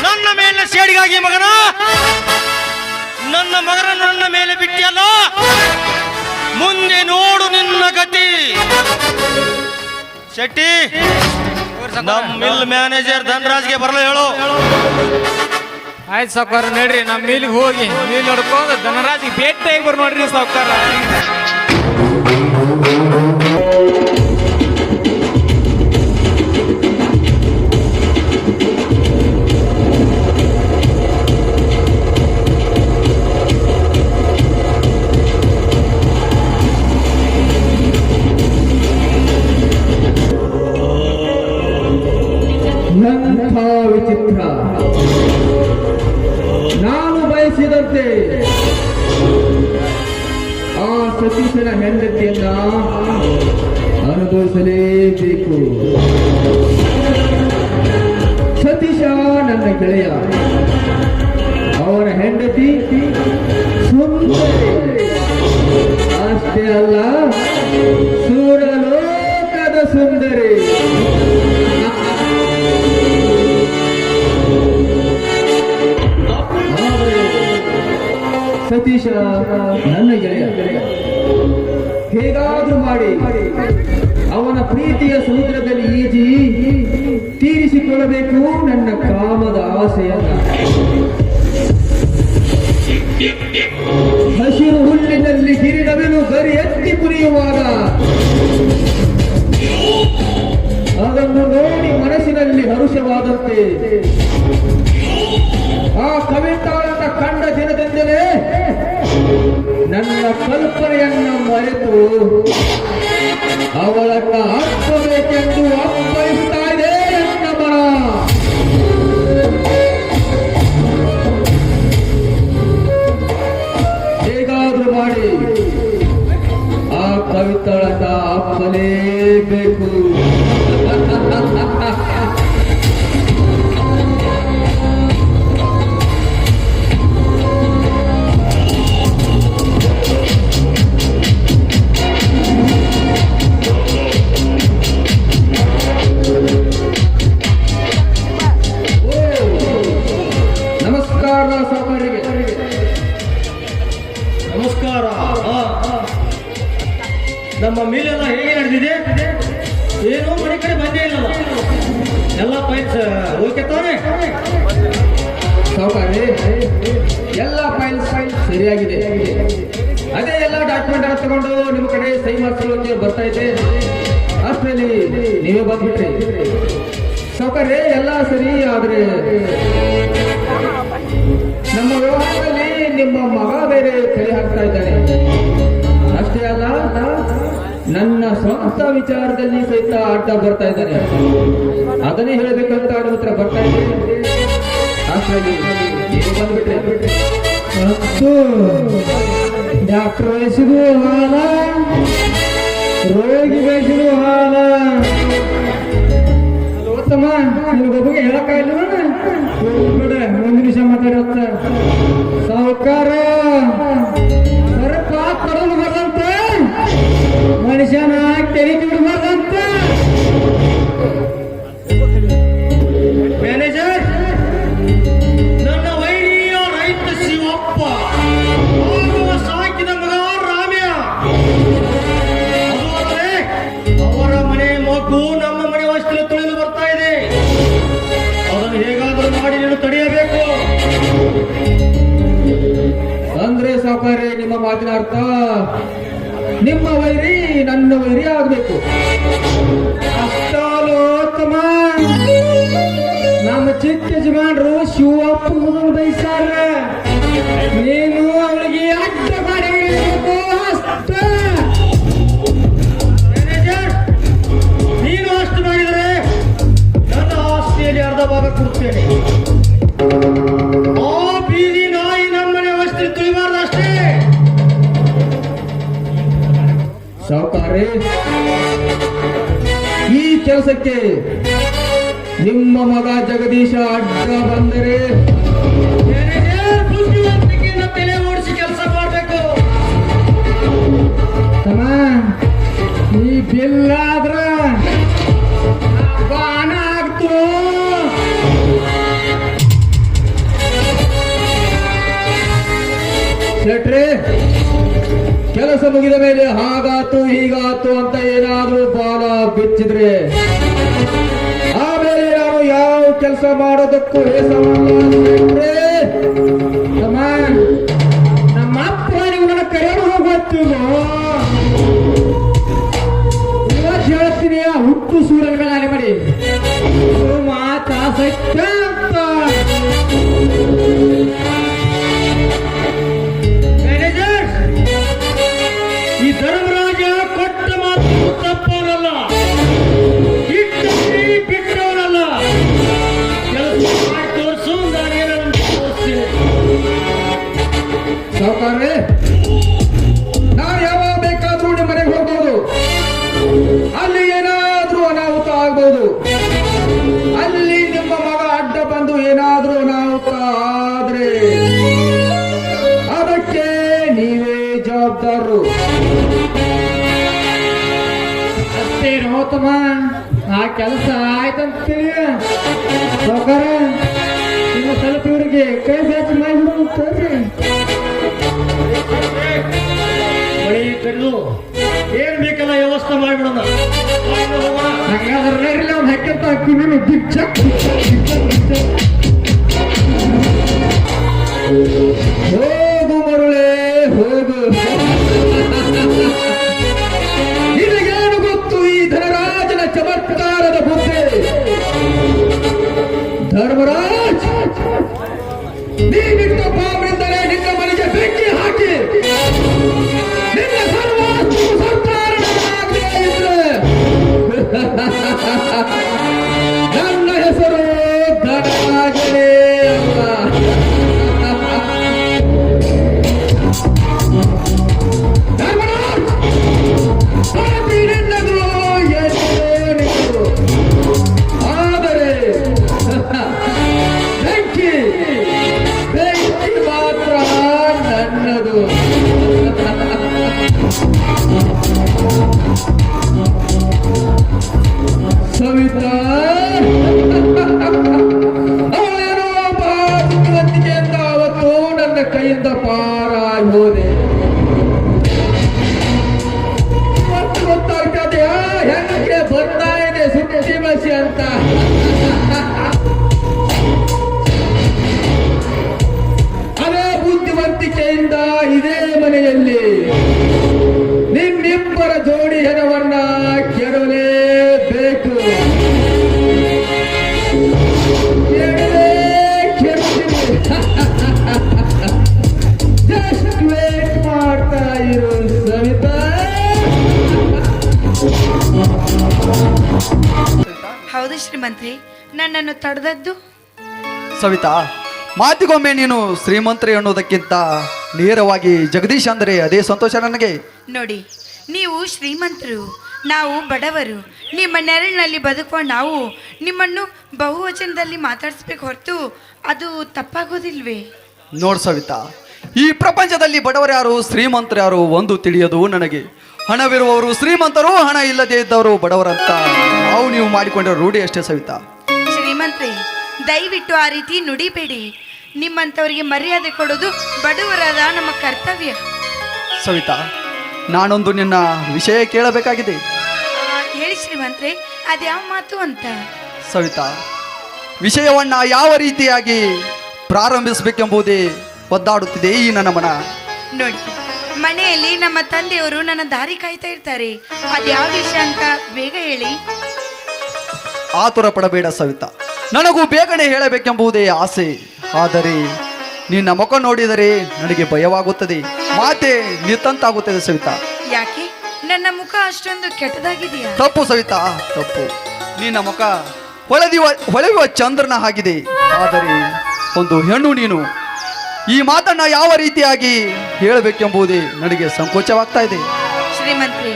ನನ್ನ ಮೇಲೆ ಸೇಡಿಗಾಗಿ ಮಗನ, ನನ್ನ ಮಗನ ನನ್ನ ಮೇಲೆ ಬಿಟ್ಟಿಯಲ್ಲ, ಮುಂದೆ ನೋಡು ನಿನ್ನ ಗತಿ. ಶೆಟ್ಟಿ, ನಮ್ಮ ಮಿಲ್ ಮ್ಯಾನೇಜರ್ ಧನರಾಜ್ಗೆ ಬರಲು ಹೇಳು. ಆಯ್ತು ಸಾವುಕಾರ, ನಡ್ರಿ ನಮ್ಮ ಮೀಲಿಗೆ ಹೋಗಿ ಮೀಲ್ ನೋಡ್ಕೊಂಡು ಧನರಾಜಿಗೆ ಭೇಟಿಯಾಗಿ ಬರ್ ನೋಡ್ರಿ ಸಾವುಕಾರ. ಸತೀಶನ ಹೆಂಡತಿಯನ್ನ ಅನುಭವಿಸಲೇಬೇಕು. ಸತೀಶ ನನ್ನ ಗೆಳೆಯ, ಅವನ ಹೆಂಡತಿ ಸುಂದರಿ. ಅಷ್ಟೇ ಅಲ್ಲ, ಸೂರಲೋಕದ ಸುಂದರಿ. ಸತೀಶ ನನ್ನ ಗೆಳೆಯ, ಹೇಗಾದ್ರೂ ಮಾಡಿ ಅವನ ಪ್ರೀತಿಯ ಸಮುದ್ರದಲ್ಲಿ ಈಜಿ ತೀರಿಸಿಕೊಳ್ಳಬೇಕು ನನ್ನ ಕಾಮದ ಆಸೆಯನ್ನ. ಹಸಿರು ಹುಲ್ಲಿನಲ್ಲಿ ಗಿರಿನವಿಲು ಗರಿ ಎತ್ತಿ ಕುಣಿಯುವಾಗ ಅದನ್ನು ನೋಡಿ ಮನಸ್ಸಿನಲ್ಲಿ ಹರುಷವಾದಂತೆ ಆ ಕವಿತಾಳನ್ನ ಕಂಡ ದಿನದಿಂದಲೇ ನನ್ನ ಕಲ್ಪನೆಯನ್ನ ಮರೆತು ಅವಳನ್ನ ಅಪ್ಪಬೇಕೆಂದು ಅಪ್ಪಳಿಸ್ತಾ ಇದೆ ನನ್ನ ಮನ. ಹೇಗಾದ್ರೂ ಮಾಡಿ ಆ ಕವಿತಾಳನ್ನ ಅಪ್ಪಲೇಬೇಕು. ನಮಸ್ಕಾರ ಸಾಕಾರಿಗೆ. ನಮಸ್ಕಾರ. ನಮ್ಮ ಮೇಲೆಲ್ಲ ಹೇಗೆ ನಡೆದಿದೆ? ಏನೋ ಮನೆ ಕಡೆ ಬಂದೇ ಇಲ್ಲಲ್ಲ. ಎಲ್ಲ ಪೈಲ್ಸ್ ಓಕೆ ತಾನೆ? ಸಾಕಾರಿ, ಎಲ್ಲ ಫೈಲ್ಸ್ ಸರಿಯಾಗಿದೆ. ಅದೇ ಎಲ್ಲ ಡಾಕ್ಯುಮೆಂಟ್ ಅನ್ನು ತಗೊಂಡು ನಿಮ್ಮ ಕಡೆ ಸಹಿ ಮಾಡಿಸಲು ಬರ್ತಾ ಇದೆ. ಅಷ್ಟರಲ್ಲಿ ನೀವೇ ಬಂದ್ಬಿಟ್ರಿ. ಸಾಕಾರಿ, ಎಲ್ಲ ಸರಿ. ಆದ್ರೆ ನಮ್ಮ ವ್ಯವಹಾರದಲ್ಲಿ ನಿಮ್ಮ ಮಗ ಬೇರೆ ಕೈ ಹಾಕ್ತಾ ಇದ್ದಾನೆ. ಅಷ್ಟೇ ಅಲ್ಲ, ನನ್ನ ಸ್ವಂತ ವಿಚಾರದಲ್ಲಿ ಸಹಿತ ಅಡ್ಡ ಬರ್ತಾ ಇದ್ದಾನೆ. ಅದನ್ನೇ ಹೇಳಬೇಕಂತ ನಿಮ್ಮ ಹತ್ರ ಬರ್ತಾ ಇದ್ದೇನೆ. ಅಷ್ಟರಲ್ಲಿ ನೀವು ಬಂದ್ಬಿಟ್ರೆ ಡಾಕ್ಟರ್ ವಯಸ್ಸಿಗೂ ಹಾಲ, ರೋಗಿ ವಯಸ್ಸಿಗೂ ಹಾಲ. ಉತ್ತಮ, ನಿಮಗೊಬ್ಬಗೆ ಹೇಳಕ್ಕಾಗಿಲ್ಲ. ಒಂದು ನಿಮಿಷ ಮಾತಾಡತ್ತ. ಸಾವುಕಾರ ಸ್ವಲ್ಪ ಕೊಡಲು ಬರಂತ, ಮನುಷ್ಯನ ತೆರಿಗೆ ಬಿಡಬಾರ್ದಂತ. ಮ್ಯಾನೇಜರ್, ನನ್ನ ವೈರಿಯ ರೈತ ಶಿವಪ್ಪ ಆಗುವ ಸಾಕಿದ ಮಗ ರಾಮ್ಯ. ಅದು ಅಂದ್ರೆ ಅವರ ಮನೆ ಮಗು ನಮ್ಮ ಮನೆ ವಸ್ತು ತುಳಿದು ಬರ್ತಾ ಇದೆ. ಅದನ್ನು ಹೇಗಾದರೂ ಮಾಡಿ ನೀನು ತಡೆಯಬೇಕು. ಅಂದ್ರೆ ಸಾವುಕಾರೆ, ನಿಮ್ಮ ಮಾತಿನ ಅರ್ಥ ನಿಮ್ಮ ವೈರಿ ನನ್ನ ವೈರಿ ಆಗ್ಬೇಕು. ಅಷ್ಟೋತ್ತಮ, ನಮ್ಮ ಚಿಕ್ಕ ಯಜಮಾನ್ರು ಶಿವಪ್ಪ ಬಯಸಾರ, ನೀನು ಅವಳಿಗೆ ಅಡ್ಡ ಮಾಡಿ ಅಷ್ಟ. ಮ್ಯಾನೇಜರ್, ನೀನು ಅಷ್ಟು ಮಾಡಿದರೆ ನನ್ನ ಆಸ್ತಿಯಲ್ಲಿ ಅರ್ಧ ಭಾಗ ಕೊಡ್ತೇನೆ. ಆ ಬೀದಿ ನಾಯಿ ನಮ್ಮನೆ ವಸ್ತು ತುಳಿಬಾರ್ದಷ್ಟೇ. ಸಾವುಕಾರೆ, ಈ ಕೆಲಸಕ್ಕೆ ನಿಮ್ಮ ಮಗ ಜಗದೀಶ ಅಡ್ಡ ಬಂದರೆ ಮ್ಯಾನೇಜರ್, ಬುದ್ಧಿವಂತಿಕೆಯಿಂದ ತಲೆ ಓಡಿಸಿ ಕೆಲಸ ಮಾಡಬೇಕು. ತಮ್ಮ, ಈ ಬಿಲ್ ಆದ್ರ ಬಾಣ ಆಗ್ತು. ಶೆಟ್ರೆ, ಕೆಲಸ ಮುಗಿದ ಮೇಲೆ ಹಾಗಾತು ಹೀಗಾತು ಅಂತ ಏನಾದ್ರೂ ಬಾಲ ಬಿಚ್ಚಿದ್ರೆ ಆಮೇಲೆ ನಾನು ಯಾವ ಕೆಲಸ ಮಾಡೋದಕ್ಕೂ ನಮ್ಮ ಅಪ್ಪ ನೀವು ನನ್ನ ಕರೆಯನ್ನು ಹೋಗ್ತೀವೋ ಇವತ್ತು ಹೇಳ್ತೀನಿ. ಆ ಹುಟ್ಟು ಸೂರ್ಯಗಳಾಗಿ ಮಾಡಿ ಮಾತಾ ಸತ್ಯ ಅಂತ. ಮ್ಯಾನೇಜರ್, ಈ ಧರ್ಮರಾಜ ಕೊಟ್ಟ ಮಾತು ತಪ್ಪವನಲ್ಲ, ಬಿಟ್ಟವನಲ್ಲ. ಕೆಲಸ ಮಾಡಿ ತೋರಿಸು, ನಾನೇನನ್ನು ತೋರಿಸ್ತೀನಿ. ಸಾವುಕಾರೆ, ನಾನು ಯಾವಾಗ ಅಲ್ಲಿ ಏನಾದ್ರೂ ಅನಾಹುತ ಆಗ್ಬೋದು. ಅಲ್ಲಿ ನಿಮ್ಮ ಮಗ ಅಡ್ಡ ಬಂದು ಏನಾದ್ರೂ ಅನಾಹುತ ಆದ್ರೆ ಅದಕ್ಕೆ ನೀವೇ ಜವಾಬ್ದಾರರು. ಅಷ್ಟೇ ನೋತಮ್ಮ, ಆ ಕೆಲಸ ಆಯ್ತಂತ ತಿಳಿ ಸಾವ್ಕಾರ, ಇನ್ನು ಸ್ವಲ್ಪ ಇವರಿಗೆ ಕೈ ಬ್ಯಾಚ್ ಮಾಡಿಬಿಡು ತೋರಿ. ಬಳಿ ಕರೆದು ಏನ್ ಬೇಕಲ್ಲ ವ್ಯವಸ್ಥೆ ಮಾಡಿಬಿಡೋಣ. ಹಾಗಾದ್ರೆ ಅವ್ನು ಹಾಕ್ಯಂತ ಹಾಕ್ತೀನಿ ದಿಚ್ಚಕ್ ಹೋಗು ಮರುಳೆ ಹೋಗು. ನಿನಗೇನು ಗೊತ್ತು ಈ ಧನರಾಜನ ಚಮತ್ಕಾರದ ಬುದ್ಧಿ? ಧರ್ಮರಾಜ್, ನೀನಿದ್ದ ಪಾವನಿಂದಲೇ ನಿನ್ನ ಮನೆಗೆ ಬೆಂಕಿ ಹಾಕಿ ನಿನ್ನ ಸರ್ವಾಸ್ತು ಸಂತಾರಣವಾಗದೇ ಇದ್ರೆ ನನ್ನ ಹೆಸರು ಧನರಾಜನೇ ಅಲ್ಲ. ಧರ್ಮರಾಜ್, ಪಾಪಿ ನಿನ್ನದು, ಎಷ್ಟೋ ನಿನ್ನದು. ಆದರೆ ಬೆಂಕಿ ಬೆಂಕಿ ಮಾತ್ರ ನನ್ನದು. ಸವಿತಾ, ಅವಳೇನೋ ಬುದ್ಧಿವಂತಿಕೆಯಿಂದ ಅವತ್ತು ನನ್ನ ಕೈಯಿಂದ ಪಾರಾಗಿ ಹೋದೆ. ಇವತ್ತು ಗೊತ್ತಾಗ್ತದೆಯಾ ಹೆಂಗೆ ಬರ್ತಾ ಇದೆ ಸುಟ್ಟಿ ಮಸಿ ಅಂತ. ಅದೇ ಬುದ್ಧಿವಂತಿಕೆಯಿಂದ ಇದೇ ಮನೆಯಲ್ಲಿ ನಿಮ್ಮಿಬ್ಬರ ಜೋಡಿ ಹೆಣವನ್ನ ಕೆಡವಲೇಬೇಕು. ಜಸ್ಟ್ ವೇಟ್ ಮಾಡ್ತಾ ಇರು ಸವಿತಾ. ಹೌದು ಶ್ರೀಮಂತ್ರಿ, ನನ್ನನ್ನು ತಡೆದದ್ದು ಸವಿತಾ, ಮಾತಿಗೊಮ್ಮೆ ನೀನು ಶ್ರೀಮಂತರಿ ಅನ್ನೋದಕ್ಕಿಂತ ನೇರವಾಗಿ ಜಗದೀಶ್ ಅಂದರೆ ಅದೇ ಸಂತೋಷ ನನಗೆ. ನೋಡಿ, ನೀವು ಶ್ರೀಮಂತರು, ನಾವು ಬಡವರು. ನಿಮ್ಮ ನೆರಳಿನಲ್ಲಿ ಬದುಕುವ ನಾವು ನಿಮ್ಮನ್ನು ಬಹುವಚನದಲ್ಲಿ ಮಾತಾಡಿಸ್ಬೇಕು ಹೊರತು ಅದು ತಪ್ಪಾಗೋದಿಲ್ವೇ? ನೋಡ್ ಸವಿತಾ, ಈ ಪ್ರಪಂಚದಲ್ಲಿ ಬಡವರ್ಯಾರು ಶ್ರೀಮಂತರು ಯಾರು ಒಂದು ತಿಳಿಯೋದು ನನಗೆ. ಹಣವಿರುವವರು ಶ್ರೀಮಂತರು, ಹಣ ಇಲ್ಲದೆ ಇದ್ದವರು ಬಡವರಂತ ನಾವು ನೀವು ಮಾಡಿಕೊಂಡಿರೋ ರೂಢಿ ಅಷ್ಟೇ ಸವಿತಾ. ಶ್ರೀಮಂತ್ರಿ, ದಯವಿಟ್ಟು ಆ ರೀತಿ ನುಡಿಬೇಡಿ. ನಿಮ್ಮಂಥವರಿಗೆ ಮರ್ಯಾದೆ ಕೊಡೋದು ಬಡವರಾದ ನಮ್ಮ ಕರ್ತವ್ಯ. ಸವಿತಾ, ನಾನೊಂದು ನಿನ್ನ ವಿಷಯ ಕೇಳಬೇಕಾಗಿದೆ. ಹೇಳಿ ಶ್ರೀಮಂತ್ರಿ, ಅದ್ಯಾವ ಮಾತು ಅಂತ? ಸವಿತಾ, ವಿಷಯವನ್ನ ಯಾವ ರೀತಿಯಾಗಿ ಪ್ರಾರಂಭಿಸಬೇಕೆಂಬುದೇ ಒದ್ದಾಡುತ್ತಿದೆ ಈ ನನ್ನ ಮನ. ನೋಡಿ, ಮನೆಯಲ್ಲಿ ನಮ್ಮ ತಂದೆಯವರು ನನ್ನ ದಾರಿ ಕಾಯ್ತಾ ಇರ್ತಾರೆ. ಅದ್ಯಾವ ವಿಷಯ ಅಂತ ಬೇಗ ಹೇಳಿ. ಆತುರ ಪಡಬೇಡ ಸವಿತಾ, ನನಗೂ ಬೇಗನೆ ಹೇಳಬೇಕೆಂಬುದೇ ಆಸೆ. ಆದರೆ ನಿನ್ನ ಮುಖ ನೋಡಿದರೆ ನನಗೆ ಭಯವಾಗುತ್ತದೆ, ಮಾತೆ ನಿತ್ತಂತಾಗುತ್ತದೆ ಸವಿತಾ. ಯಾಕೆ ನನ್ನ ಮುಖ ಅಷ್ಟೊಂದು ಕೆಟ್ಟದಾಗಿದೆಯಾ? ತಪ್ಪು ಸವಿತಾ, ತಪ್ಪು. ನಿನ್ನ ಮುಖ ಹೊಳೆಯುವ ಚಂದ್ರನ ಆಗಿದೆ. ಆದರೆ ಒಂದು ಹೆಣ್ಣು ನೀನು. ಈ ಮಾತನ್ನ ಯಾವ ರೀತಿಯಾಗಿ ಹೇಳಬೇಕೆಂಬುದೇ ನನಗೆ ಸಂಕೋಚವಾಗ್ತಾ ಇದೆ. ಶ್ರೀಮಂತ್ರಿ,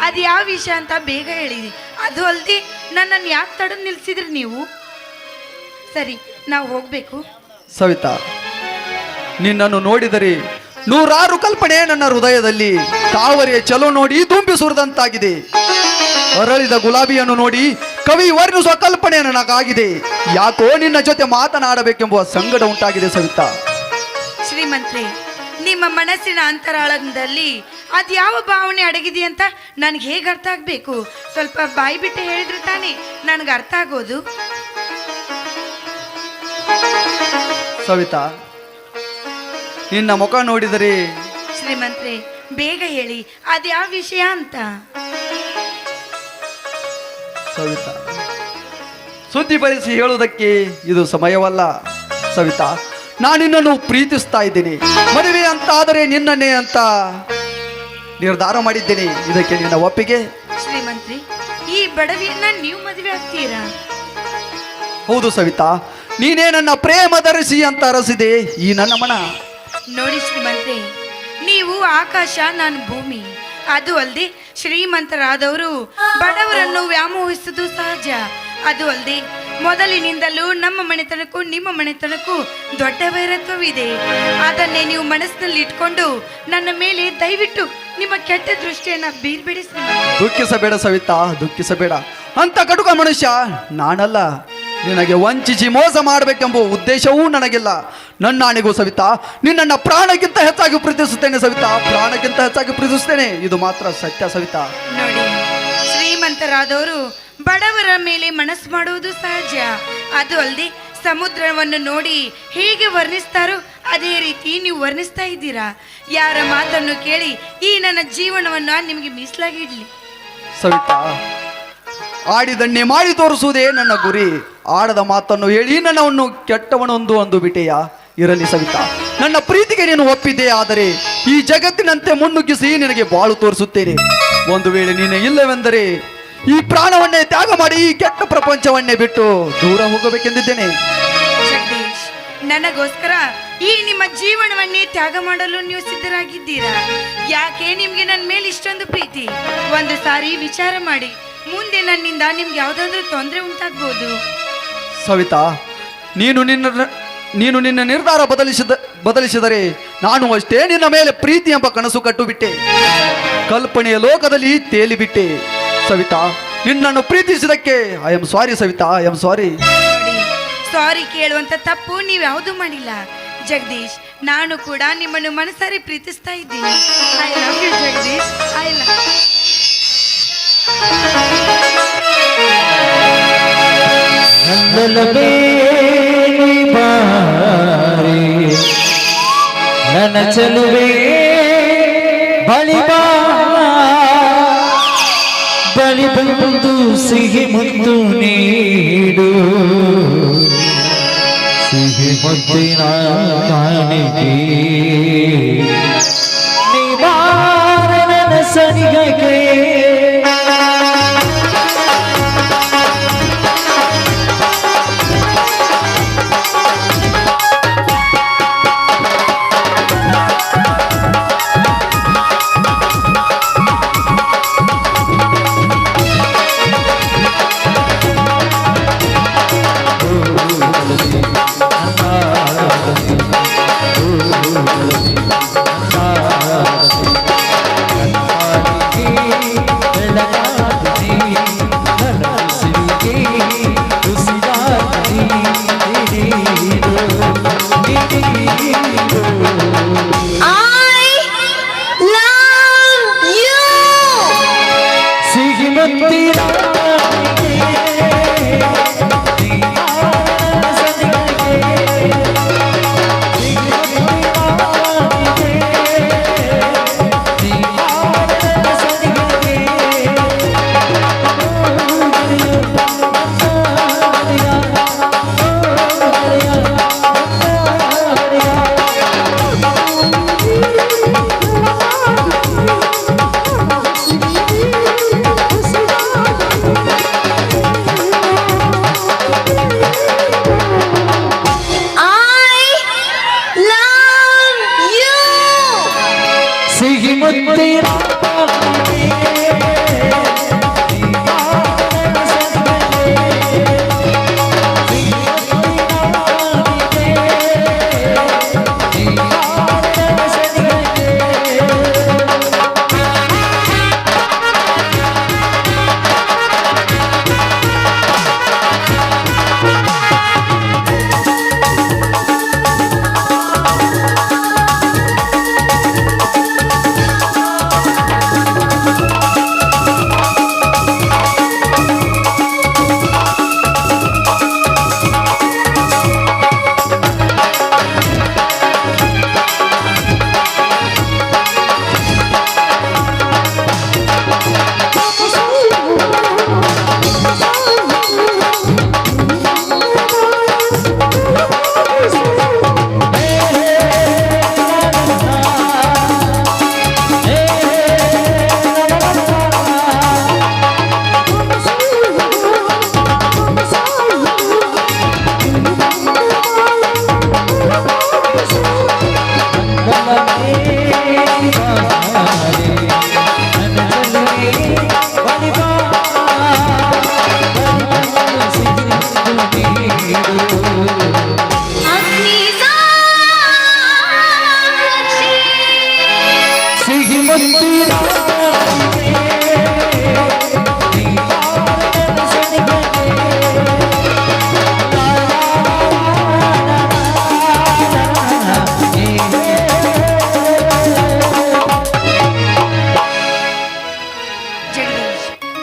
ಅದು ಯಾವ ವಿಷಯ ಅಂತ ಬೇಗ ಹೇಳಿ. ಅದು ಅಲ್ದಿ ನನ್ನನ್ನು ಯಾಕೆ ತಡೆದು ನಿಲ್ಸಿದ್ರಿ ನೀವು? ಸರಿ, ನಾವು ಹೋಗ್ಬೇಕು. ಸವಿತಾ, ನಿನ್ನನ್ನು ನೋಡಿದರೆ ನೂರಾರು ಕಲ್ಪನೆ ನನ್ನ ಹೃದಯದಲ್ಲಿ ತಾವರೆಯ ಚಲೋ ನೋಡಿ ತುಂಬಿ ಸುರಿದಂತಾಗಿದೆ. ಅರಳಿದ ಗುಲಾಬಿಯನ್ನು ನೋಡಿ ಕವಿ ವರ್ಣಿಸುವ ಕಲ್ಪನೆ ನನಗಾಗಿದೆ. ಯಾಕೋ ನಿನ್ನ ಜೊತೆ ಮಾತನಾಡಬೇಕೆಂಬುವ ಸಂಗಡ ಉಂಟಾಗಿದೆ ಸವಿತಾ. ಶ್ರೀಮಂತ್ರಿ, ನಿಮ್ಮ ಮನಸ್ಸಿನ ಅಂತರಾಳದಲ್ಲಿ ಅದ್ಯಾವ ಭಾವನೆ ಅಡಗಿದೆ ಅಂತ ನನಗೆ ಹೇಗೆ ಅರ್ಥ ಆಗಬೇಕು? ಸ್ವಲ್ಪ ಬಾಯಿ ಬಿಟ್ಟು ಹೇಳಿದ್ರೆ ತಾನೇ ನನಗೆ ಅರ್ಥ ಆಗೋದು. ಸವಿತಾ, ನಿನ್ನ ಮುಖ ನೋಡಿದರೆ ಶ್ರೀಮಂತ್ರಿ, ಬೇಗ ಹೇಳಿ, ಅದ್ಯಾವ ವಿಷಯ ಅಂತ? ಸವಿತಾ, ಸುದ್ದಿ ಬರೆಸಿ ಹೇಳುವುದಕ್ಕೆ ಇದು ಸಮಯವಲ್ಲ. ಸವಿತಾ, ನಾನು ನಿನ್ನನ್ನು ಪ್ರೀತಿಸ್ತಾ ಇದ್ದೀನಿ. ಮದುವೆ ಅಂತ ಆದರೆ ನಿನ್ನನ್ನೇ ಅಂತ ನಿರ್ಧಾರ ಮಾಡಿದ್ದೇನೆ. ಇದಕ್ಕೆ ನಿನ್ನ ಒಪ್ಪಿಗೆ? ಶ್ರೀಮಂತ್ರಿ, ಈ ಬಡವಿಯನ್ನ ನೀವು ಮದುವೆ ಆಗ್ತೀರಾ? ಹೌದು ಸವಿತಾ, ನೀನೇ ನನ್ನ ಪ್ರೇಮ ಧರಿಸಿ ಅಂತ ಅರಸಿದೆ ಈ ನನ್ನ ಮನ. ನೋಡಿ ಶ್ರೀಮಂತ್ರಿ, ನೀವು ಆಕಾಶ, ನಾನು ಭೂಮಿ. ಅದು ಅಲ್ಲದೆ ಶ್ರೀಮಂತರಾದವರು ಬಡವರನ್ನು ವ್ಯಾಮೋಹಿಸುವುದು ಸಹಜ. ಅದು ಅಲ್ಲದೆ ಮೊದಲಿನಿಂದಲೂ ನಮ್ಮ ಮನೆತನಕ್ಕೂ ನಿಮ್ಮ ಮನೆತನಕ್ಕೂ ದೊಡ್ಡ ವೈರತ್ವವಿದೆ. ಅದನ್ನೇ ನೀವು ಮನಸ್ಸಿನಲ್ಲಿ ಇಟ್ಕೊಂಡು ನನ್ನ ಮೇಲೆ ದಯವಿಟ್ಟು ನಿಮ್ಮ ಕೆಟ್ಟ ದೃಷ್ಟಿಯನ್ನ ಬೀರ್ಬಿಡಿ. ದುಃಖಿಸಬೇಡ ಸವಿತಾ, ದುಃಖಿಸಬೇಡ. ಅಂತ ಕಟುಕ ಮನುಷ್ಯ ನಾನಲ್ಲ. ನಿನಗೆ ವಂಚಿಸಿ ಮೋಸ ಮಾಡಬೇಕೆಂಬ ಉದ್ದೇಶವೂ ನನಗಿಲ್ಲ. ನನ್ನಾಣಿಗೂ ಸವಿತಾ, ನಿನ್ನನ್ನು ಪ್ರಾಣಕ್ಕಿಂತ ಹೆಚ್ಚಾಗಿ ಪ್ರೀತಿಸುತ್ತೇನೆ ಸವಿತಾ, ಪ್ರಾಣಕ್ಕಿಂತ ಹೆಚ್ಚಾಗಿ ಪ್ರೀತಿಸುತ್ತೇನೆ. ಇದು ಮಾತ್ರ ಸತ್ಯ ಸವಿತಾ. ನೋಡಿ, ಶ್ರೀಮಂತರಾದವರು ಬಡವರ ಮೇಲೆ ಮನಸ್ಸು ಮಾಡುವುದು ಸಹಜ. ಅದು ಅಲ್ಲದೆ ಸಮುದ್ರವನ್ನು ನೋಡಿ ಹೇಗೆ ವರ್ಣಿಸ್ತಾರೋ ಅದೇ ರೀತಿ ನೀವು ವರ್ಣಿಸ್ತಾ ಇದ್ದೀರಾ. ಯಾರ ಮಾತನ್ನು ಕೇಳಿ ಈ ನನ್ನ ಜೀವನವನ್ನು ನಿಮಗೆ ಮೀಸಲಾಗಿಡ್ಲಿ. ಸವಿತಾ, ಆಡಿದನ್ನೇ ಮಾಡಿ ತೋರಿಸುವುದೇ ನನ್ನ ಗುರಿ. ಆಡದ ಮಾತನ್ನು ಹೇಳಿ ನನ್ನವನ್ನು ಕೆಟ್ಟವನೊಂದು ಅಂದು ಬಿಟ್ಟೆಯ. ಇರಲಿ ಸವಿತಾ, ನನ್ನ ಪ್ರೀತಿಗೆ ನೀನು ಒಪ್ಪಿದ್ದೆ. ಆದರೆ ಈ ಜಗತ್ತಿನಂತೆ ಮುನ್ನುಗ್ಗಿಸಿ ನಿನಗೆ ಬಾಳು ತೋರಿಸುತ್ತೇನೆ. ಒಂದು ವೇಳೆ ನೀನು ಇಲ್ಲವೆಂದರೆ ಈ ಪ್ರಾಣವನ್ನೇ ತ್ಯಾಗ ಮಾಡಿ ಈ ಕೆಟ್ಟ ಪ್ರಪಂಚವನ್ನೇ ಬಿಟ್ಟು ದೂರ ಹೋಗಬೇಕೆಂದಿದ್ದೇನೆ. ಜಗದೀಶ್, ನನಗೋಸ್ಕರ ಈ ನಿಮ್ಮ ಜೀವನವನ್ನೇ ತ್ಯಾಗ ಮಾಡಲು ನೀವು ಸಿದ್ಧರಾಗಿದ್ದೀರಾ? ಯಾಕೆ ನಿಮ್ಗೆ ನನ್ನ ಮೇಲೆ ಇಷ್ಟೊಂದು ಪ್ರೀತಿ? ಒಂದು ಸಾರಿ ವಿಚಾರ ಮಾಡಿ. ಮುಂದೆ ನನ್ನಿಂದ ನಿಮ್ಗೆ ಯಾವ್ದಾದ್ರೂ ತೊಂದರೆ ಉಂಟಾಗ್ಬೋದು. ಸವಿತಾ, ನೀನು ನಿನ್ನ ನಿರ್ಧಾರ ಬದಲಿಸಿದರೆ ನಾನು ಅಷ್ಟೇ ನಿನ್ನ ಮೇಲೆ ಪ್ರೀತಿ ಎಂಬ ಕನಸು ಕಟ್ಟುಬಿಟ್ಟೆ. ಕಲ್ಪನೆಯ ಲೋಕದಲ್ಲಿ ತೇಲಿಬಿಟ್ಟೆ. ಸವಿತಾ, ನಿನ್ನನ್ನು ಪ್ರೀತಿಸಿದಕ್ಕೆ I am sorry Savitha, I am sorry. Sorry ಕೇಳುವಂತ ತಪ್ಪು ನೀವು ಯಾವುದು ಮಾಡಿಲ್ಲ ಜಗದೀಶ್. ನಾನು ಕೂಡ ನಿಮ್ಮನ್ನು ಮನಸಾರಿ ಪ್ರೀತಿಸ್ತಾ ಇದ್ದೀನಿ. I love you Jagadish, I love. ನನ್ನ ಚೆಲುವೆ ಬಳಿ ಬಂದು ಸಿಹಿ ಮುತ್ತು ನೀಡು, ಸಿಹಿ ಮುತ್ತಿನ ಕಾಣಿಕೆ ನೀ ಬಾರ ನನ್ನ ಸನಿಹಕ್ಕೆ.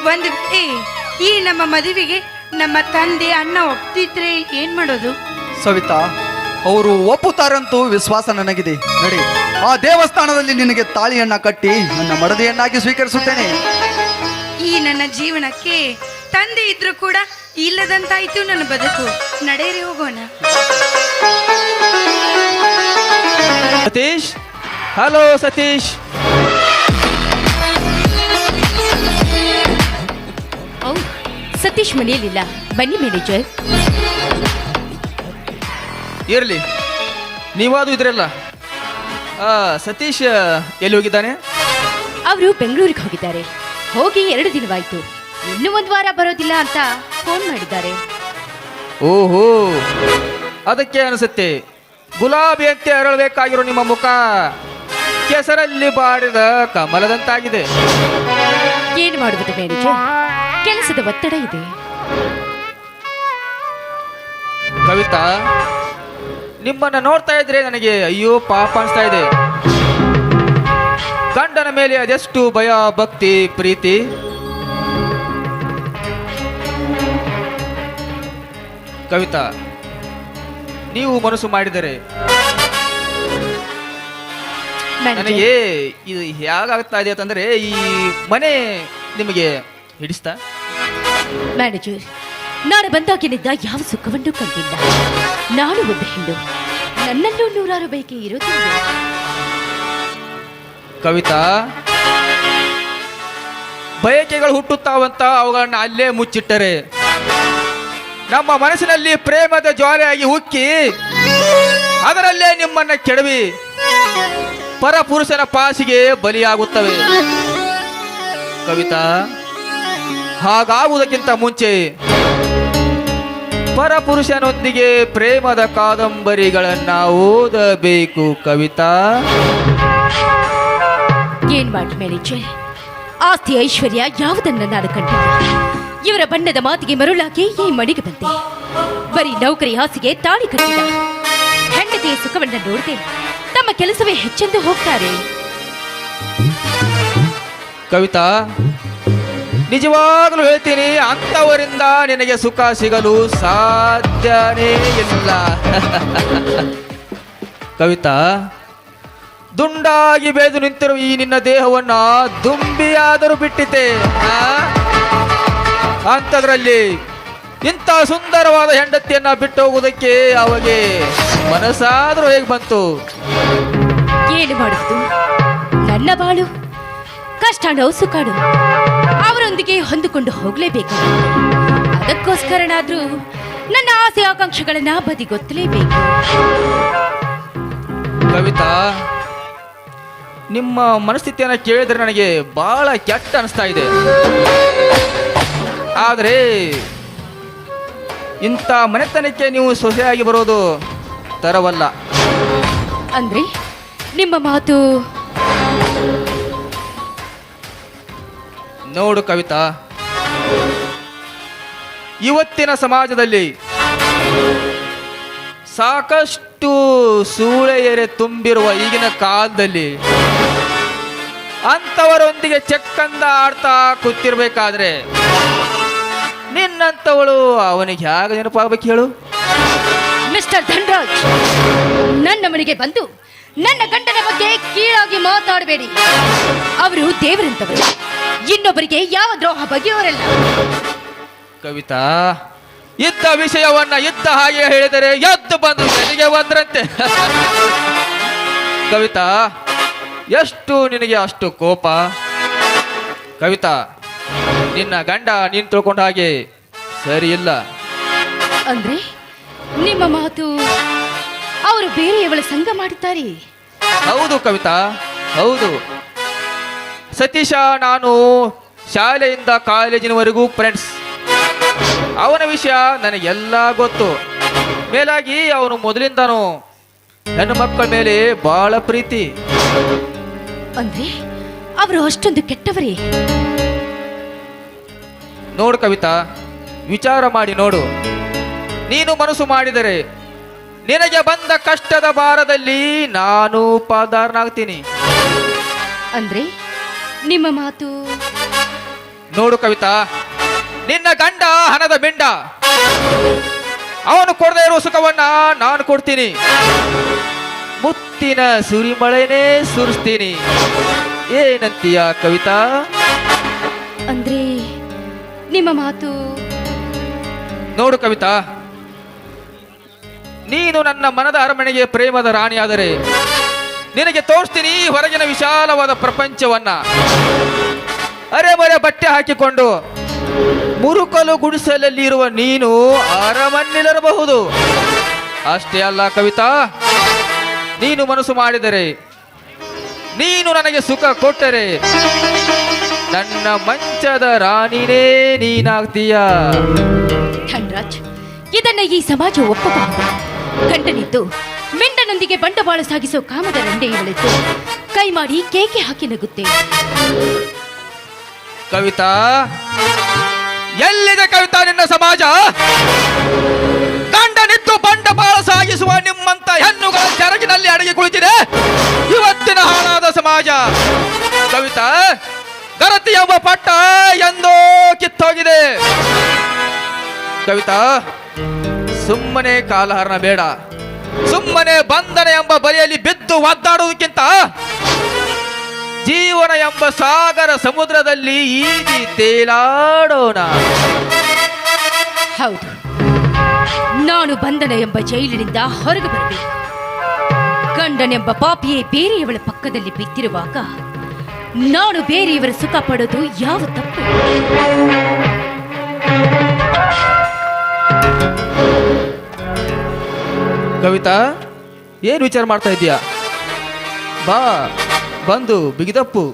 ಒಂದು ವೇಳೆ ಈ ನಮ್ಮ ಮದುವೆಗೆ ನಮ್ಮ ತಂದೆ ಅಣ್ಣ ಒಪ್ತಿದ್ರೆ ಏನ್ ಮಾಡೋದು? ಸವಿತಾ, ಅವರು ಒಪ್ಪುತ್ತಾರಂತೂ ವಿಶ್ವಾಸ ನನಗಿದೆ. ನಡಿ, ಆ ದೇವಸ್ಥಾನದಲ್ಲಿ ನಿನಗೆ ತಾಳಿಯನ್ನ ಕಟ್ಟಿ ನನ್ನ ಮಡದಿಯನ್ನಾಗಿ ಸ್ವೀಕರಿಸುತ್ತೇನೆ. ಈ ನನ್ನ ಜೀವನಕ್ಕೆ ತಂದೆ ಇದ್ರು ಕೂಡ ಇಲ್ಲದಂತಾಯ್ತು ನನ್ನ ಬದುಕು. ನಡೆಯರಿ ಹೋಗೋಣ. ಸತೀಶ್, ಹಲೋ ಸತೀಶ್. ಸತೀಶ್ ಮನೆಯಲ್ಲಿಲ್ಲ, ಬನ್ನಿ ಮ್ಯಾನೇಜರ್. ಇರ್ಲಿ, ನೀವಾದು ಇದ್ರಲ್ಲ. ಸತೀಶ್ ಎಲ್ಲಿ ಹೋಗಿದ್ದಾನೆ? ಅವರು ಬೆಂಗಳೂರಿಗೆ ಹೋಗಿದ್ದಾರೆ. ಹೋಗಿ 2 ದಿನವಾಯ್ತು. ಇನ್ನೂ 1 ವಾರ ಬರೋದಿಲ್ಲ ಅಂತ ಫೋನ್ ಮಾಡಿದ್ದಾರೆ. ಓಹೋ, ಅದಕ್ಕೆ ಅನಿಸುತ್ತೆ ಗುಲಾಬಿ ಅಂತ ಅರಳಬೇಕಾಗಿರೋ ನಿಮ್ಮ ಮುಖ ಕೆಸರಲ್ಲಿ ಬಾಡಿದ ಕಮಲದಂತಾಗಿದೆ. ಏನು ಮಾಡುವುದು ಮ್ಯಾನೇಜರ್, ಕೆಲಸದ ಒತ್ತಡ ಇದೆ. ಕವಿತಾ, ನಿಮ್ಮನ್ನ ನೋಡ್ತಾ ಇದ್ರೆ ನನಗೆ ಅಯ್ಯೋ ಪಾಪ ಅನಿಸ್ತಾ ಇದೆ. ಗಂಡನ ಮೇಲೆ ಅದೆಷ್ಟು ಭಯ, ಭಕ್ತಿ, ಪ್ರೀತಿ. ಕವಿತಾ, ನೀವು ಮನಸ್ಸು ಮಾಡಿದರೆ ನನಗೆ ಇದು ಹೇಗಾಗ್ತಾ ಇದೆ ಅಂತಂದ್ರೆ ಈ ಮನೆ ನಿಮಗೆ ಹಿಡಿಸ್ತಾ? ಮ್ಯಾನೇಜರ್, ನಾನು ಬಂದಾಗಿನಿಂದ ಯಾವ ಸುಖವನ್ನು ಕಂಡಿಲ್ಲ. ನಾನು ಒಬ್ಬ ಹೆಣ್ಣು, ನನ್ನಲ್ಲೂ 100 ಬಯಕೆ ಇರೋದಿಲ್ಲ. ಕವಿತಾ, ಬಯಕೆಗಳು ಹುಟ್ಟುತ್ತಾವಂತ ಅವುಗಳನ್ನ ಅಲ್ಲೇ ಮುಚ್ಚಿಟ್ಟರೆ ನಮ್ಮ ಮನಸ್ಸಿನಲ್ಲಿ ಪ್ರೇಮದ ಜ್ವಾಲೆಯಾಗಿ ಉಕ್ಕಿ ಅದರಲ್ಲೇ ನಿಮ್ಮನ್ನ ಕೆಡವಿ ಪರಪುರುಷನ ಪಾಸಿಗೆ ಬಲಿಯಾಗುತ್ತವೆ. ಕವಿತಾ, ಹಾಗಾಗುವುದಕ್ಕಿಂತ ಮುಂಚೆ ಪರಪುರುಷನೊಂದಿಗೆ ಪ್ರೇಮದ ಕಾದಂಬರಿಗಳನ್ನ ಓದಬೇಕು. ಕವಿತಾ, ಏನ್ ಮಾಡಿ ಮ್ಯಾನೇಜರ್, ಆಸ್ತಿ ಐಶ್ವರ್ಯ ಯಾವುದನ್ನ ನಾನು ಕಂಡಿಲ್ಲ. ಇವರ ಬಣ್ಣದ ಮಾತಿಗೆ ಮರುಳಾಗಿ ಈ ಮನೆಗೆ ಬಂದೆ. ಬರೀ ನೌಕರಿ ಆಸೆಗೆ ತಾಳಿ ಕಟ್ಟಿದ ಹೆಂಡತಿಯ ಸುಖವನ್ನ ನೋಡದೆ ತಮ್ಮ ಕೆಲಸವೇ ಹೆಚ್ಚೆಂದು ಹೋಗ್ತಾರೆ. ಕವಿತಾ, ನಿಜವಾಗಲೂ ಹೇಳ್ತೀನಿ, ಅಂಥವರಿಂದ ನಿನಗೆ ಸುಖ ಸಿಗಲು ಸಾಧ್ಯನೇ ಇಲ್ಲ. ಕವಿತಾ, ದುಂಡಾಗಿ ಬೆಳೆದು ನಿಂತಿರುವ ಈ ನಿನ್ನ ದೇಹವನ್ನ ದುಂಬಿಯಾದರೂ ಬಿಟ್ಟಿತೆ. ಅಂಥದ್ರಲ್ಲಿ ಇಂಥ ಸುಂದರವಾದ ಹೆಂಡತಿಯನ್ನ ಬಿಟ್ಟು ಹೋಗುವುದಕ್ಕೆ ಅವಾಗೆ ಮನಸ್ಸಾದರೂ ಹೇಗೆ ಬಂತು? ಏನು ಮಾಡುವುದು, ನನ್ನ ಬಾಳು ಕಷ್ಟನೋ ಸುಖಾಡು ಅವರೊಂದಿಗೆ ಹೊಂದಿಕೊಂಡು ಹೋಗ್ಲೇಬೇಕು. ಅದಕ್ಕೋಸ್ಕರನಾದ್ರೂ ನನ್ನ ಆಸೆ ಆಕಾಂಕ್ಷೆಗಳನ್ನ ಬದಿಗೊತ್ತಲೇಬೇಕು. ಕವಿತಾ, ನಿಮ್ಮ ಮನಸ್ಥಿತಿಯನ್ನು ಕೇಳಿದ್ರೆ ನನಗೆ ಬಹಳ ಕೆಟ್ಟ ಅನಿಸ್ತಾ ಇದೆ. ಆದರೆ ಇಂಥ ಮನೆತನಕ್ಕೆ ನೀವು ಸೊಸೆಯಾಗಿ ಬರೋದು ತರವಲ್ಲ. ಅಂದ್ರೆ ನಿಮ್ಮ ಮಾತು? ನೋಡು ಕವಿತಾ, ಇವತ್ತಿನ ಸಮಾಜದಲ್ಲಿ ಸಾಕಷ್ಟು ಸೂಳೆಯರೆ ತುಂಬಿರುವ ಈಗಿನ ಕಾಲದಲ್ಲಿ ಅಂಥವರೊಂದಿಗೆ ಚೆಕ್ಕಂದ ಆಡ್ತಾ ಕೂತಿರ್ಬೇಕಾದ್ರೆ ನಿನ್ನಂಥವಳು ಅವನಿಗೆ ಹೇಗೆ ನೆನಪಾಗಬೇಕು ಹೇಳು? ಮಿಸ್ಟರ್ ಧನ್ರಾಜ್, ನನ್ನ ಮನೆಗೆ ಬಂದು ನನ್ನ ಗಂಡನ ಬಗ್ಗೆ ಕೀಳಾಗಿ ಮಾತಾಡಬೇಡಿ. ಅವರು ದೇವರಂತವರು, ಇನ್ನೊಬ್ಬರಿಗೆ ಯಾವ ದ್ರೋಹ ಬಗೆಯವರಲ್ಲ. ಕವಿತಾ, ಇದ್ದ ವಿಷಯವನ್ನ ಇದ್ದ ಹಾಗೆ ಹೇಳಿದರೆ ಎದ್ದು ಬಂದು ನನಗೆ ಬಂದ್ರಂತೆ. ಕವಿತಾ, ಎಷ್ಟು ನಿನಗೆ ಅಷ್ಟು ಕೋಪ? ಕವಿತಾ, ನಿನ್ನ ಗಂಡ ನೀನು ತಿಳ್ಕೊಂಡ ಹಾಗೆ ಸರಿ ಇಲ್ಲ. ಅಂದ್ರೆ ನಿಮ್ಮ ಮಾತು ಅವರು ಬೇರೆಯವಳ ಸಂಗ ಮಾಡುತ್ತಾರೆ? ಹೌದು ಕವಿತಾ, ಹೌದು. ಸತೀಶ ನಾನು ಶಾಲೆಯಿಂದ ಕಾಲೇಜಿನವರೆಗೂ ಫ್ರೆಂಡ್ಸ್. ಅವನ ವಿಷಯ ನನಗೆಲ್ಲ ಗೊತ್ತು. ಮೇಲಾಗಿ ಅವನು ಮೊದಲಿಂದನೂ ಹೆಣ್ಣು ಮಕ್ಕಳ ಮೇಲೆ ಬಹಳ ಪ್ರೀತಿ. ಅಂದ್ರೆ ಅವರು ಅಷ್ಟೊಂದು ಕೆಟ್ಟವರೇ? ನೋಡು ಕವಿತಾ, ವಿಚಾರ ಮಾಡಿ ನೋಡು. ನೀನು ಮನಸ್ಸು ಮಾಡಿದರೆ ನಿನಗೆ ಬಂದ ಕಷ್ಟದ ಭಾರದಲ್ಲಿ ನಾನು ಪಾಲ್ದಾರನಾಗ್ತೀನಿ. ಅಂದ್ರೆ ನಿಮ್ಮ ಮಾತು? ನೋಡು ಕವಿತಾ, ನಿನ್ನ ಗಂಡ ಹಣದ ಬೆಂಡ. ಅವನು ಕೊಡದೇ ಇರುವ ಸುಖವನ್ನ ನಾನು ಕೊಡ್ತೀನಿ. ಮುತ್ತಿನ ಸುರಿಮಳೆನೇ ಸುರಿಸ್ತೀನಿ. ಏನಂತೀಯ ಕವಿತಾ? ಅಂದ್ರೆ ನಿಮ್ಮ ಮಾತು? ನೋಡು ಕವಿತಾ, ನೀನು ನನ್ನ ಮನದ ಅರಮನೆಗೆ ಪ್ರೇಮದ ರಾಣಿಯಾದರೆ ನಿನಗೆ ತೋರಿಸ್ತೀನಿ ಹೊರಗಿನ ವಿಶಾಲವಾದ ಪ್ರಪಂಚವನ್ನ. ಅರೆಮರೆ ಬಟ್ಟೆ ಹಾಕಿಕೊಂಡು ಮುರುಕಲು ಗುಡಿಸಲಲ್ಲಿ ಇರುವ ನೀನು ಅರಮನೆಯಲ್ಲಿರಬಹುದು. ಅಷ್ಟೇ ಅಲ್ಲ ಕವಿತಾ, ನೀನು ಮನಸ್ಸು ಮಾಡಿದರೆ, ನೀನು ನನಗೆ ಸುಖ ಕೊಟ್ಟರೆ ನನ್ನ ಮಂಚದ ರಾಣಿನೇ ನೀನಾಗ್ತೀಯ. ಧನ್ರಾಜ್, ಇದನ್ನ ಈ ಸಮಾಜ ಒಪ್ಪಬಹುದು. ಗಂಡನಿದ್ದು ಮಿಂಡನೊಂದಿಗೆ ಬಂಡವಾಳ ಸಾಗಿಸೋ ಕಾಮದ ರಂಡೆ ಇವಳಿದ್ದು ಕೈ ಮಾಡಿ ಕೇಕೆ ಹಾಕಿ ನಗುತ್ತೆ. ಕವಿತಾ, ಎಲ್ಲಿದೆ ಕವಿತಾ ನಿನ್ನ ಸಮಾಜ? ಗಂಡನಿದ್ದು ಬಂಡವಾಳ ಸಾಗಿಸುವ ನಿಮ್ಮಂತ ಹೆಣ್ಣುಗಳ ಸೆರಗಿನಲ್ಲಿ ಅಡಗಿ ಕುಳಿತಿದೆ ಇವತ್ತಿನ ಹಾಳಾದ ಸಮಾಜ. ಕವಿತಾ, ಗರತಿ ಎಂಬ ಪಟ್ಟ ಎಂದೋ ಕಿತ್ತೋಗಿದೆ. ಕವಿತಾ, ಸುಮ್ಮನೆ ಕಾಲಹರಣ ಬೇಡ. ಸುಮ್ಮನೆ ಬಂಧನ ಎಂಬ ಬಲೆಯಲ್ಲಿ ಬಿದ್ದು ಒದ್ದಾಡುವುದಕ್ಕಿಂತ ಜೀವನ ಎಂಬ ಸಾಗರ ಸಮುದ್ರದಲ್ಲಿ ಈಜಿ ತೇಲಾಡೋಣ. ಹೌದು, ನಾನು ಬಂಧನ ಎಂಬ ಜೈಲಿನಿಂದ ಹೊರಗೆ ಬರಬೇಕು. ಗಂಡನೆಂಬ ಪಾಪಿಯೇ ಬೇರೆಯವಳ ಪಕ್ಕದಲ್ಲಿ ಬಿದ್ದಿರುವಾಗ ನಾನು ಬೇರೆಯವರ ಸುಖ ಪಡೋದು ಯಾವ ತಪ್ಪು? ಕವಿತಾ, ಏನು ವಿಚಾರ ಮಾಡ್ತಾ ಇದೀಯಾ? ಬಾ, ಬಂದು ಬಿಗಿದಪ್ಪು.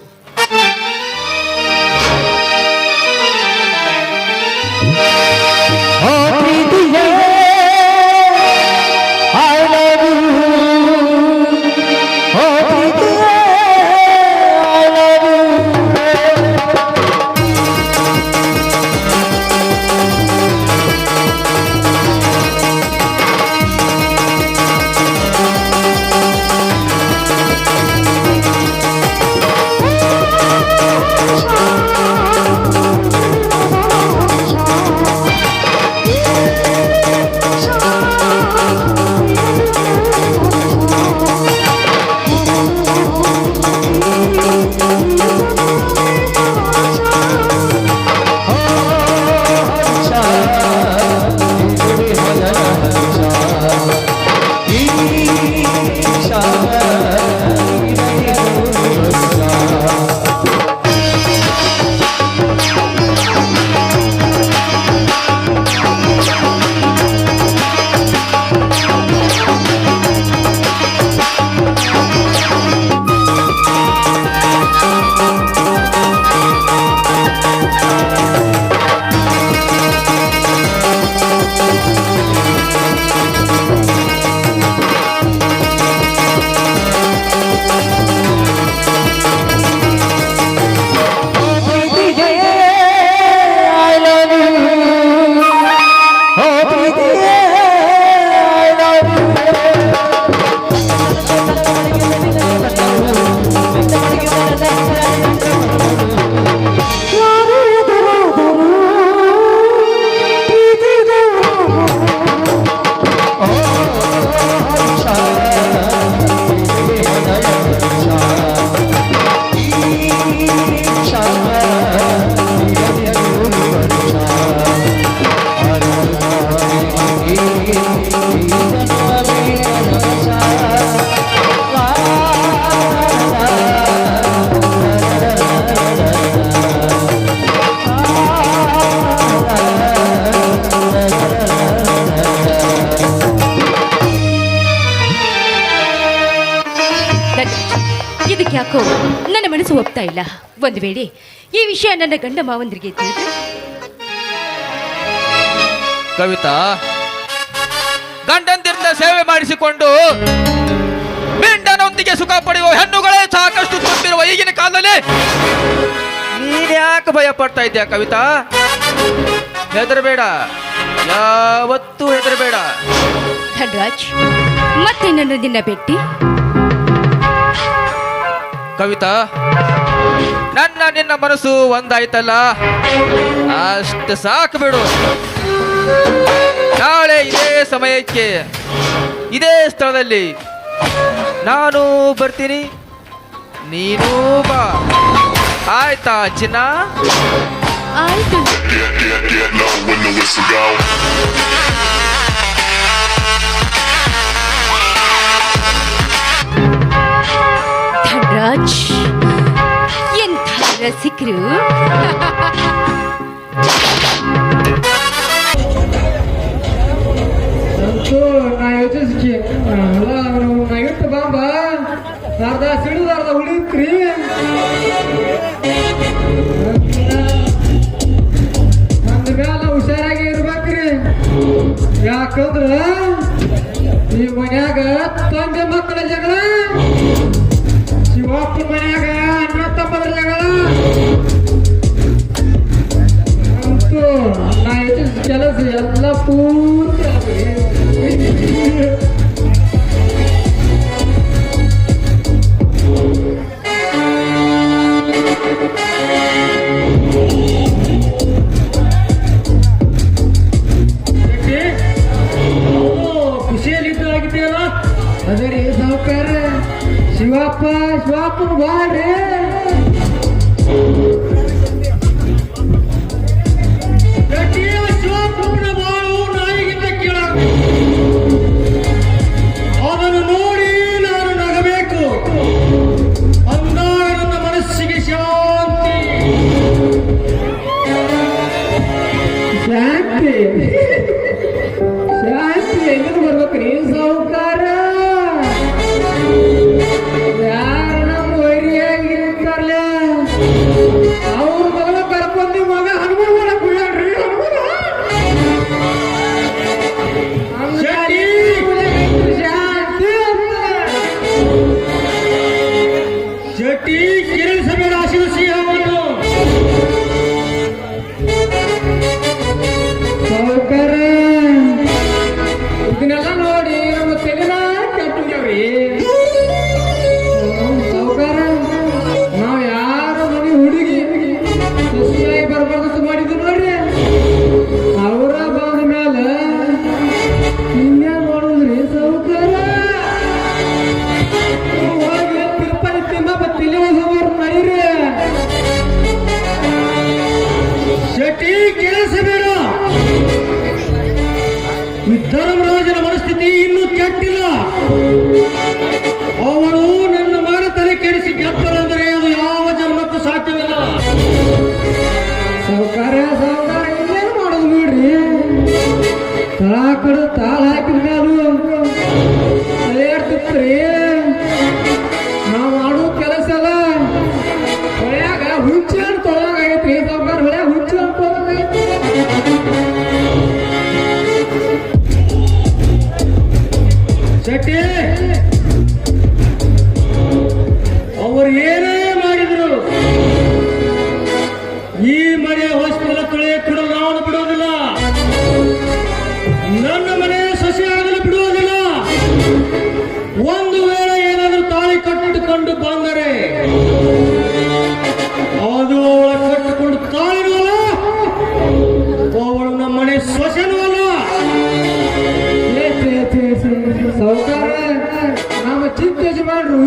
ಯಾಕೋ ನನ್ನ ಮನಸ್ಸು ಒಪ್ತಾ ಇಲ್ಲ. ಒಂದು ವೇಳೆ ಈ ವಿಷಯ ನನ್ನ ಗಂಡ ಮಾವಂದ್ರಿಗೆ ತಿಳಿದ್ರೆ? ಕವಿತಾ, ಗಂಡಂದಿರಿಂದ ಸೇವೆ ಮಾಡಿಸಿಕೊಂಡು ಮಿಂಡನೊಂದಿಗೆ ಸುಖ ಪಡೆಯುವ ಹೆಣ್ಣುಗಳೇ ಸಾಕಷ್ಟು ತುಂಬಿರುವ ಈಗಿನ ಕಾಲದಲ್ಲಿ ನೀನ್ಯಾಕೆ ಭಯ ಪಡ್ತಾ ಇದ್ಯಾ ಕವಿತಾ? ಹೆದರಬೇಡ, ಯಾವತ್ತೂ ಹೆದರಬೇಡ. ಧನ್ರಾಜ್, ಮತ್ತೆ ನನ್ನ ನಿನ್ನ ಭೇಟಿ? ಕವಿತಾ, ನನ್ನ ನಿನ್ನ ಮನಸ್ಸು ಒಂದಾಯ್ತಲ್ಲ, ಅಷ್ಟು ಸಾಕು ಬಿಡು. ನಾಳೆ ಇದೇ ಸಮಯಕ್ಕೆ ಇದೇ ಸ್ಥಳದಲ್ಲಿ ನಾನು ಬರ್ತೀನಿ, ನೀನು ಬಾ. ಆಯ್ತಾ ಚಿನ್ನ? ಆಯ್ತು. Get low when the whistle go. Dhanraj ಎಂಥ ರಸಿಕರು. ಅಂತೂ ನಾ ಯೋಚಿಸಿ ಅಲ್ಲ ನಾ ಇಟ್ಟು ಬಾಂಬ ಅರ್ಧ ಸಿಡಿದು ಅರ್ಧ ಉಳಿತ್ರಿ. ಅಂದ ಮ್ಯಾಲ ಹುಷಾರಾಗಿ ಇರ್ಬೇಕ್ರಿ. ಯಾಕಂದ್ರ ಈ ಮನ್ಯಾಗ ತಂದೆ ಮಕ್ಕಳ ಜಗಳ, ಶಿವಪ್ಪ ಮನ್ಯಾಗ ಅಣ್ಣ ತಮ್ಮದ್ರ ಜಗಳ. ಅಂತೂ ನಾ ಯೋಚಿಸಿ ಕೆಲಸ ಎಲ್ಲ ಪೂರ್ತಿ ಆಗ್ರಿ. ಖುಷಿಯಲ್ಲಿದ್ದಾಗಿದೆಯಲ್ಲ ಅದೇ ರೀ ಸಾವುಕಾರ. ಶಿವಪ್ಪನ ಬಾಳ್ರಿ. ಶಿವಪ್ಪನ ಬಾಳು ನಾಯಿಗಿಂತ ಕೇಳ. ಅದನ್ನು ನೋಡಿ ನಾನು ನಗಬೇಕು. ಅಂದಾಗ ನನ್ನ ಮನಸ್ಸಿಗೆ ಶಾಂತಿ. ಶಾಂತಿ ಶಾಂತಿ ಎಲ್ಲಿಂದ ಬರ್ಬೇಕ್ರಿ ಸಾವುಕಾರ? ಯಾರು ನಮ್ಮ ವೈರಿಯಾಗಿರ್ತಾರಲ್ಲ ಅವ್ರ ಮಗಳ ಕರ್ಕೊಂಡಿ ಮಗ ಹನುಮನ್ ಮಾಡಕ್ ಬಿಡ್ರಿ. ಚಟಿ ಕಿರಿಸಬೇಡ ಶಿವಸಿಂಹವನ್ನು. ಸಾವುಕಾರ ಇದನ್ನೆಲ್ಲ ನೋಡಿ ನಮ್ಮ ತೆಲಿನ ಕೆಟ್ಟಿದ್ದೇವ್ರಿ. ಸಾವುಕಾರ ನಾವ್ ಯಾರ ಮನೆ ಹುಡುಗಿ ಸಸಿಯಾಗಿ ಬರ್ಬಾರ್ದು ಮಾಡಿದ್ವಿ ನೋಡ್ರಿ. ಅವರ ಬಂದ ಮ್ಯಾಲ ಇನ್ನೇ ಮಾಡುದ್ರಿ ಸಾವುಕಾರ. ಹೋಗಿ ತಿರುಪತಿ ತಿಮ್ಮ ತಿಳಿ ಹೊಸವರು ನಡೀರಿ. ಶೆಟ್ಟಿ ಕೇಳಿಸಬೇಡ. ಈ ಧರ್ಮರಾಜನ ಮನಸ್ಥಿತಿ ಇನ್ನೂ ಕೆಟ್ಟಿಲ್ಲ. ಅವಳು ನನ್ನ ಮಗನ ತಲೆ ಕೆಡಿಸಿ ಗೆದ್ದರೆಂದರೆ ಅದು ಯಾವ ಜನ್ಮಕ್ಕೂ ಸಾಧ್ಯವಿಲ್ಲ. ಸಾವುಕಾರ ಇನ್ನೇನು ಮಾಡೋದು ನೋಡ್ರಿ. ತಳ ಕಡು ತಾಳ ಹಾಕಿದ ಮೇಲೂ ತಲೆಯಾಡ್ತಿತ್ರಿ. ನಾವು ಮಾಡೋ ಕೆಲಸ ಎಲ್ಲ ಹೊಳ್ಯಾಗ ಹುಚ್ಚು ಅಂತ ತೊಳಗಾಗೈತ್ರಿ. ಸಾವುಕಾರ ಹೊಳ್ಯಾಗ ಹುಚ್ಚು ಅಂತ ತೊಳಗಾಗೈತಿ. ಶೆಟ್ಟಿ ಅವರು ಏನೇ ಮಾಡಿದ್ರು ಈ ಮನೆಯ ವಸ್ತುಗಳ ತೊಳೆಯ ಕೊಡಲು ನಾವು ಬಿಡೋದಿಲ್ಲ. ನನ್ನ ಮನೆ ಸೊಸೆ ಆಗಲು ಬಿಡುವುದಿಲ್ಲ. ಒಂದು ವೇಳೆ ಏನಾದರೂ ತಾಳಿ ಕಟ್ಟಿಕೊಂಡು ಬಂದರೆ ಅದು ಅವಳ ಕಟ್ಟಿಕೊಂಡು ತಾಳಿನೂ ಅಲ್ಲ, ಅವಳು ನಮ್ಮ ಮನೆ ಸೊಸೆನೂ ಅಲ್ಲ. ಸಾವುಕಾರ ನಮ್ಮ ಚಿಂತೆ ಮಾಡ್ರು.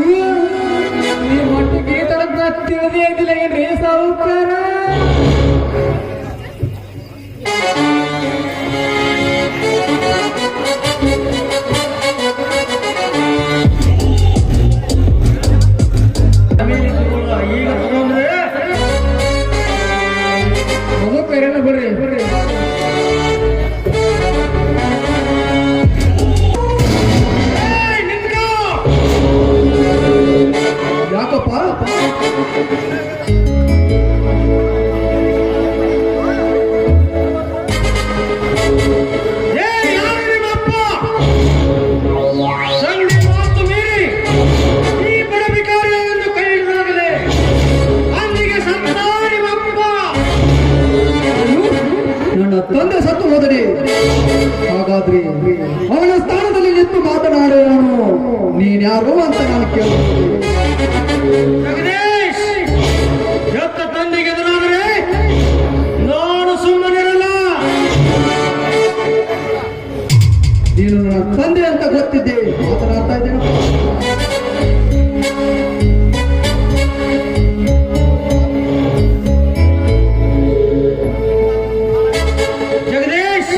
ಈ ಮಟ್ಟಿಗೆ ಈ ತರ ತಿಳಿದೇ ಇದ್ದಿಲ್ಲ ಏನ್ರಿ ಸಾವುಕಾರ? ಈಗ ತಗೊಂಡ್ರೆ ಅದು ಕೈರನ್ನ ಬರ್ರಿ. ಯಾಕಪ್ಪ? ನನ್ನ ತಂದೆ ಸತ್ತು ಹೋದರೆ ಹಾಗಾದ್ರೆ ಅವನ ಸ್ಥಾನದಲ್ಲಿ ನಿಂತು ಮಾತನಾಡಿ ನಾನು ನೀನ್ಯಾರು ಅಂತ ನಾನು ಕೇಳಿದೆ. ಜಗದೀಶ್ ತಂದೆ ಅಂತ ಗೊತ್ತಿದ್ದೆ ಮಾತನಾಡ್ತಾ ಇದ್ದೇನೆ. ಜಗದೀಶ್,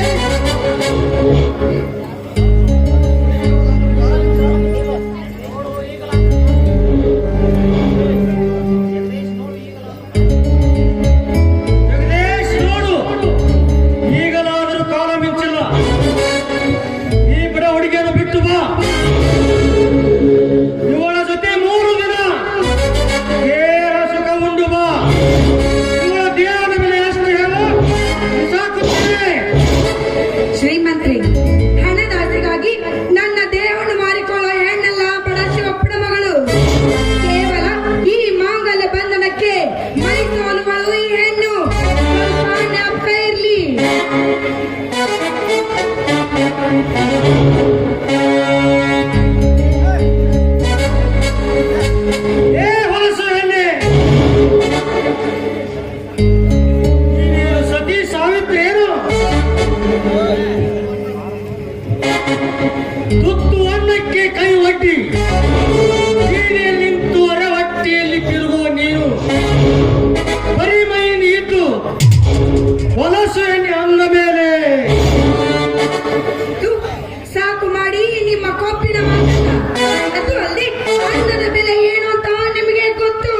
ಜಗದೀಶ್ ನೋಡು, ಈಗಲಾದರೂ ಕಾಲ ಮಿಂಚಿಲ್ಲ. ಈ ಬಡ ಹುಡುಗಿಯನ್ನು ಬಿಟ್ಟು ಬಾ. ಇವಳ ಜೊತೆ 3 ದಿನ ಕೇರ ಸುಖ ಉಂಡು ಬಾ. ಇವಳ ದೇಹದ ಮೇಲೆ ಎಷ್ಟು ಹೇಳು ಸಾಕುತ್ತೇನೆ. ಶ್ರೀಮಂತ್ರಿ, ಹಣದ ಆಸೆಗಾಗಿ ನನ್ನ ದೇಹವನ್ನು ಮಾರಿಕೊಳ್ಳೋ ಹೆಣ್ಣಲ್ಲ ಬಡ ಶಿವಪ್ಪನ ಮಗಳು. ಕೇವಲ ಈ ಮಾಂಗಲ್ಯ ಬಂಧನಕ್ಕೆ ಮೈ ಸೋಲುವಳು ಈ ಹೆಣ್ಣು. ಸ್ವಲ್ಪ ಜ್ಞಾಪಕ ಇರ್ಲಿ. ಏ ಹೊಲಸು ಹೆಣ್ಣೆ, ನೀನು ಸತಿ ಸಾವಿತ್ರಿ ಏನು? ತುತ್ತು ಅನ್ನಕ್ಕೆ ಕೈ ಒಡ್ಡಿ ಬೀದಿಯಲ್ಲಿ ನಿಂತು ಹೊರಹೊಟ್ಟೆಯಲ್ಲಿ ತಿರುಗುವ ನೀನು ಬರೀ ಮೈಯಿಂದ ಇದ್ದು ಹೊಲಸು ಎಣ್ಣೆ ಅಂದ ಮೇಲೆ ಇದು ಸಾಕು ಮಾಡಿ ನಿಮ್ಮ ಕೊಪ್ಪಿನ ಮಾತನ್ನ. ಅದು ಅಲ್ಲದೆ ಅನ್ನದ ಬೆಲೆ ಏನು ಅಂತ ನಿಮಗೆ ಗೊತ್ತು.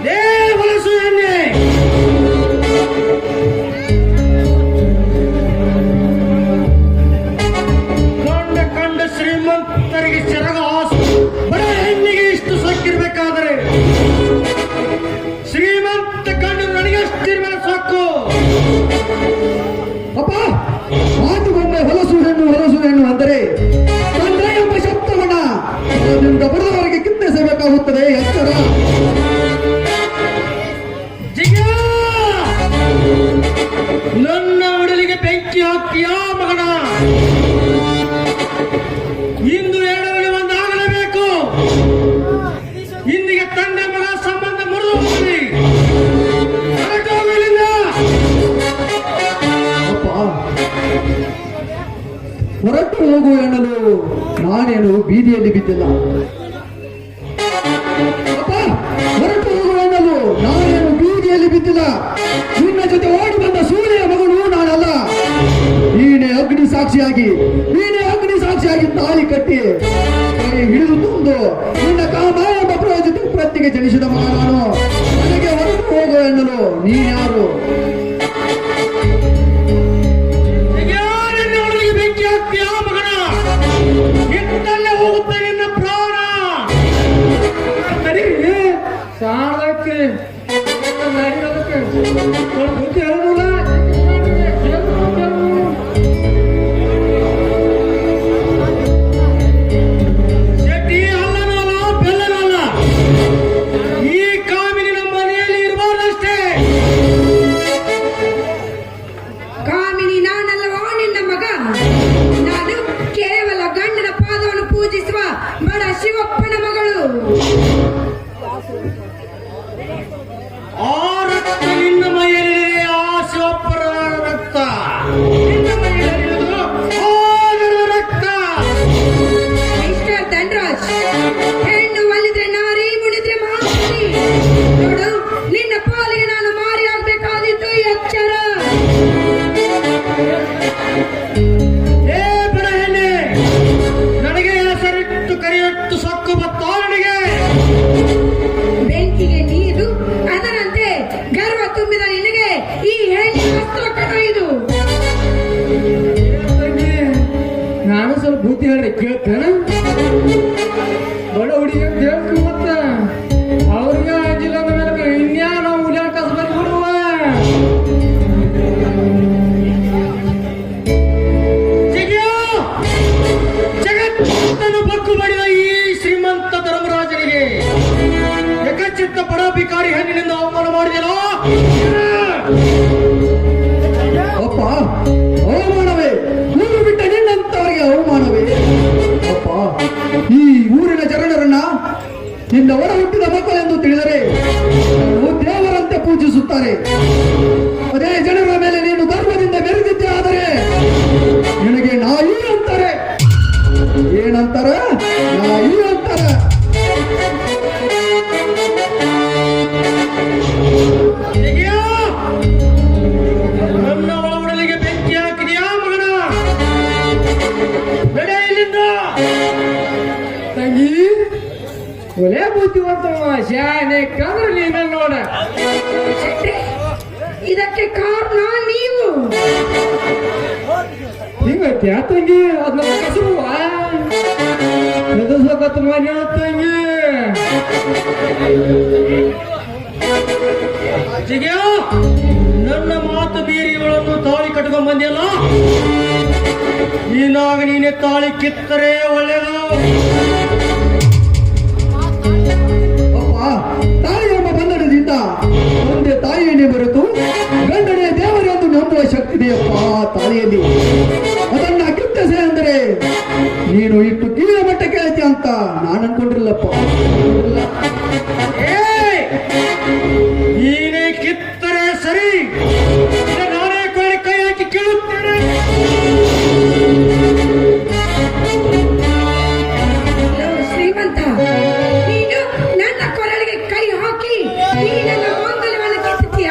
ಲೇ ಹೊಲಸು ಎಣ್ಣೆ, ಕಂಡ ಶ್ರೀಮಂತರಿಗೆ ಸೆರಗ ಹಾಸು, ಬಡ ಹೆಣ್ಣಿಗೆ ಇಷ್ಟು ಸೊಕ್ಕಿರ್ಬೇಕಾದರೆ ಶ್ರೀಮಂತ ಕಂಡು ನನಗಷ್ಟಿರ್ಬೇಕು ಸೊಕ್ಕು. ಅಪ್ಪ, ಮಾತುಗೊಮ್ಮೆ ಹೊಲಸು ಹೆಣ್ಣು ಅಂದರೆ ತಂದೆ ಎಂಬ ಶಬ್ದವನ್ನ ಅದರಿಂದ ಬಡದವರಿಗೆ ಕಿತ್ತಿಸಬೇಕಾಗುತ್ತದೆ. ಎಚ್ಚರ. ಜಿಗ್ಯ, ನನ್ನ ಒಡಲಿಗೆ ಬೆಂಕಿ ಹಾಕ್ತೀಯಾ ಮಗನ? ಇಂದು 2ರಲ್ಲಿ ಒಂದಾಗಲೇಬೇಕು. ಇಂದಿಗೆ ತಂದೆ ಮಗ ಸಂಬಂಧ ಮುರಿದು ಹೋಗಲಿ. ಹೊರಟೋಗಲಿಲ್ಲ. ಅಪ್ಪ, ಹೊರಟು ಹೋಗು ಎನ್ನಲು ನಾನೇನು ಬೀದಿಯಲ್ಲಿ ಬಿದ್ದಿಲ್ಲ. ಅಪ್ಪ, ಹೊರಟು ಹೋಗು ಎನ್ನಲು ನಾನೇನು ಬೀದಿಯಲ್ಲಿ ಬಿದ್ದಿಲ್ಲ. ನಿನ್ನ ಜೊತೆ ಓಡಿ ಬಂದ ಸೂರ್ಯ ಮಗಳು ನಾನಲ್ಲ. ನೀನೇ ಅಗ್ನಿ ಸಾಕ್ಷಿಯಾಗಿ ತಾಳಿ ಕಟ್ಟಿ ಕೈ ಹಿಡಿದು ತಂದು ನಿನ್ನ ಕಾಮ ಎಂಬ ಪ್ರಯೋಜನ ಪ್ರತಿಗೆ ಜನಿಸಿದ ಮಗ ನಾನು. ನನಗೆ ಹೊರಟು ಹೋಗು ಎನ್ನಲು ನೀನ್ಯಾರು? ನಿನ್ನ ಒಡಲಿಗೆ ಬೆಂಕಿ ಹಾಕ್ತೀಯಾ ಮಗನ? ಇಟ್ಟಲ್ಲೇ ಹೋಗುತ್ತೆ ನಿನ್ನ ಪ್ರಾಣ. ಸಾಲಕ್ಕೆ ಬುದ್ಧಿ ಹೇಳೋದಿಲ್ಲ. ಶೆಟ್ಟಿ ಅಲ್ಲನಲ್ಲ ಬೆಲ್ಲನಲ್ಲ. ಈ ಕಾಮಿನಿ ನಮ್ಮ ಮನೆಯಲ್ಲಿ ಇರಬಾರ್ದಷ್ಟೇ. ಕಾಮಿನಿ ನಾನಲ್ಲವಾ ನಿನ್ನ ಮಗ? ನಾನು ಕೇವಲ ಗಂಡನ ಪಾದವನ್ನು ಪೂಜಿಸುವ ಬಡ ಶಿವಪ್ಪನ ಮಗಳು. ಆ ರಕ್ತ ನಿನ್ನ ಮೈಯಲ್ಲಿ, ಆ ಶಿವಪ್ಪರ ರಕ್ತ ನಿನ್ನ ಮೈಯಲ್ಲಿರುವುದು ಆ ರಕ್ತ. ಮಿಸ್ಟರ್ ಧನರಾಜ್, ಹೆಣ್ಣು ಒಲಿದ್ರೆ ನಾರಿ, ಮುಡಿದ್ರೆ ಮಾರಿ. ನೋಡು, ನಿನ್ನ ಪಾಲಿಗೆ ನಾನು ಮಾರಿ ಆಗ್ಬೇಕಾದಿತ್ತು. ಎಚ್ಚರ. ಏ ಬಡ ಹೆಣ್ಣೆ, ನನಗೆ ಹೆಸರಿಟ್ಟು ಕರೆಯಟ್ಟು ಸೊಕ್ಕು ಬತ್ತೋ ನನಗೆ? ಬೆಂಕಿಗೆ ನೀರು, ಅದರಂತೆ ಗರ್ವ ತುಂಬಿದ ನಿನಗೆ ಈ ಹೆಣ್ಣಿನ ವಸ್ತ್ರ ಕಟ್ಟೊಯ್ದು. ನಾನು ಸ್ವಲ್ಪ ಬುದ್ಧಿ ಹೇಳಿ ಕೇಳ್ತೇನೆ. ಬಡ ಹುಡುಗಿ ಅಂತ ಹೇಳ್ತೀವಿ, ಮತ್ತ ಅವ್ರಿಗೆ ಅಂಜಿಲ್ಲ ಮೇಲೆ ಇನ್ಯಾ ನಾವು ಉಲಿಯಾಕ ಕಸಬರಿ ಬಿಡುವ. ಜಗತ್ತನ್ನು ಬಗ್ಗು ಮಾಡಿದ ಈ ಶ್ರೀಮಂತ ಧರ್ಮರಾಜನಿಗೆ ಏಕಚಿತ್ತ ಬಡ ಭಿಕಾರಿ ಹೆಣ್ಣಿನಿಂದ ಅವಮಾನ ಮಾಡಿದೆಯಲ್ಲ. ಅಪ್ಪ, ಅವಮಾನವೇ? ಊರು ಬಿಟ್ಟ ನಿನ್ನಂತವರಿಗೆ ಅವಮಾನವೇ? ಅಪ್ಪ, ಈ ಊರಿನ ಜನರನ್ನ ನಿನ್ನ ಒಡ ಹುಟ್ಟಿದ ಮಕ್ಕಳೆಂದು ತಿಳಿದರೆ ಅವರು ದೇವರಂತೆ ಪೂಜಿಸುತ್ತಾರೆ. ಅದೇ ಜನರ ಮೇಲೆ ನೀನು ಧರ್ಮದಿಂದ ಮೆರೆದಿದ್ದೆ ಆದರೆ ಅಂತಾರ ನಾ ಇಲ್ಲ ಅಂತಾರ. ನನ್ನ ಒಳಗಡೆಗೆ ಬೆಂಕಿ ಹಾಕಿದ್ಯಾ ಮಗನ? ನಡೆ ಇಲ್ಲಿಂದ. ತಂಗಿ ಒಲೆ ಬುದ್ಧಿವಂತ ಶಾನೆ ಕಾದ್ರೆ ನೀನ ನೋಡ. ಇದಕ್ಕೆ ಕಾರಣ ನೀವು. ಹಿಂಗೈತಿ ಆ ತಂಗಿ ಅದನ್ನ ಕಸುವ ಎದುರ್ಸಕತ್ತ ಮನೆ ತಂಗಿ. ಜಿಗ್ಯ, ನನ್ನ ಮಾತು ಬೀರಿಗಳನ್ನು ತಾಳಿ ಕಟ್ಕೊಂಡ್ ಬಂದಿಯಲ್ಲ, ಈನಾಗ ನೀನೆ ತಾಳಿ ಕಿತ್ತರೆ ಒಳ್ಳೆಯದು. ಅಪ್ಪ, ತಾಯಿ ಎಂಬ ಬಂಧನದಿಂದ ಒಂದೇ ತಾಯಿಯನ್ನೇ ಬರೆತು ಗಂಡನೇ ದೇವರೆಂದು ನಂಬುವ ಶಕ್ತಿ ಇದೆಯಪ್ಪ ತಾಯಿಯಲ್ಲಿ. ಅದನ್ನ ಕಿತ್ತಸೆ ಅಂದರೆ ನೀನು ಇಟ್ಟು ಕಿವಿಯ ಮಟ್ಟ ಕೇಳ್ತಿ ಅಂತ ನಾನು ಅನ್ಕೊಂಡಿರ್ಲಪ್ಪ. ನೀನೇ ಕಿತ್ತರೆ ಸರಿ, ನಾನೇ ಕೈ ಹಾಕಿ ಕೇಳುತ್ತೇನೆ. ಶ್ರೀಮಂತ, ನೀನು ನನ್ನ ಕೊರಳಿಗೆ ಕೈ ಹಾಕಿ ಈ ನನ್ನ ಮಾಂಗಲ್ಯವನ್ನು ಕಿತ್ತೀಯ.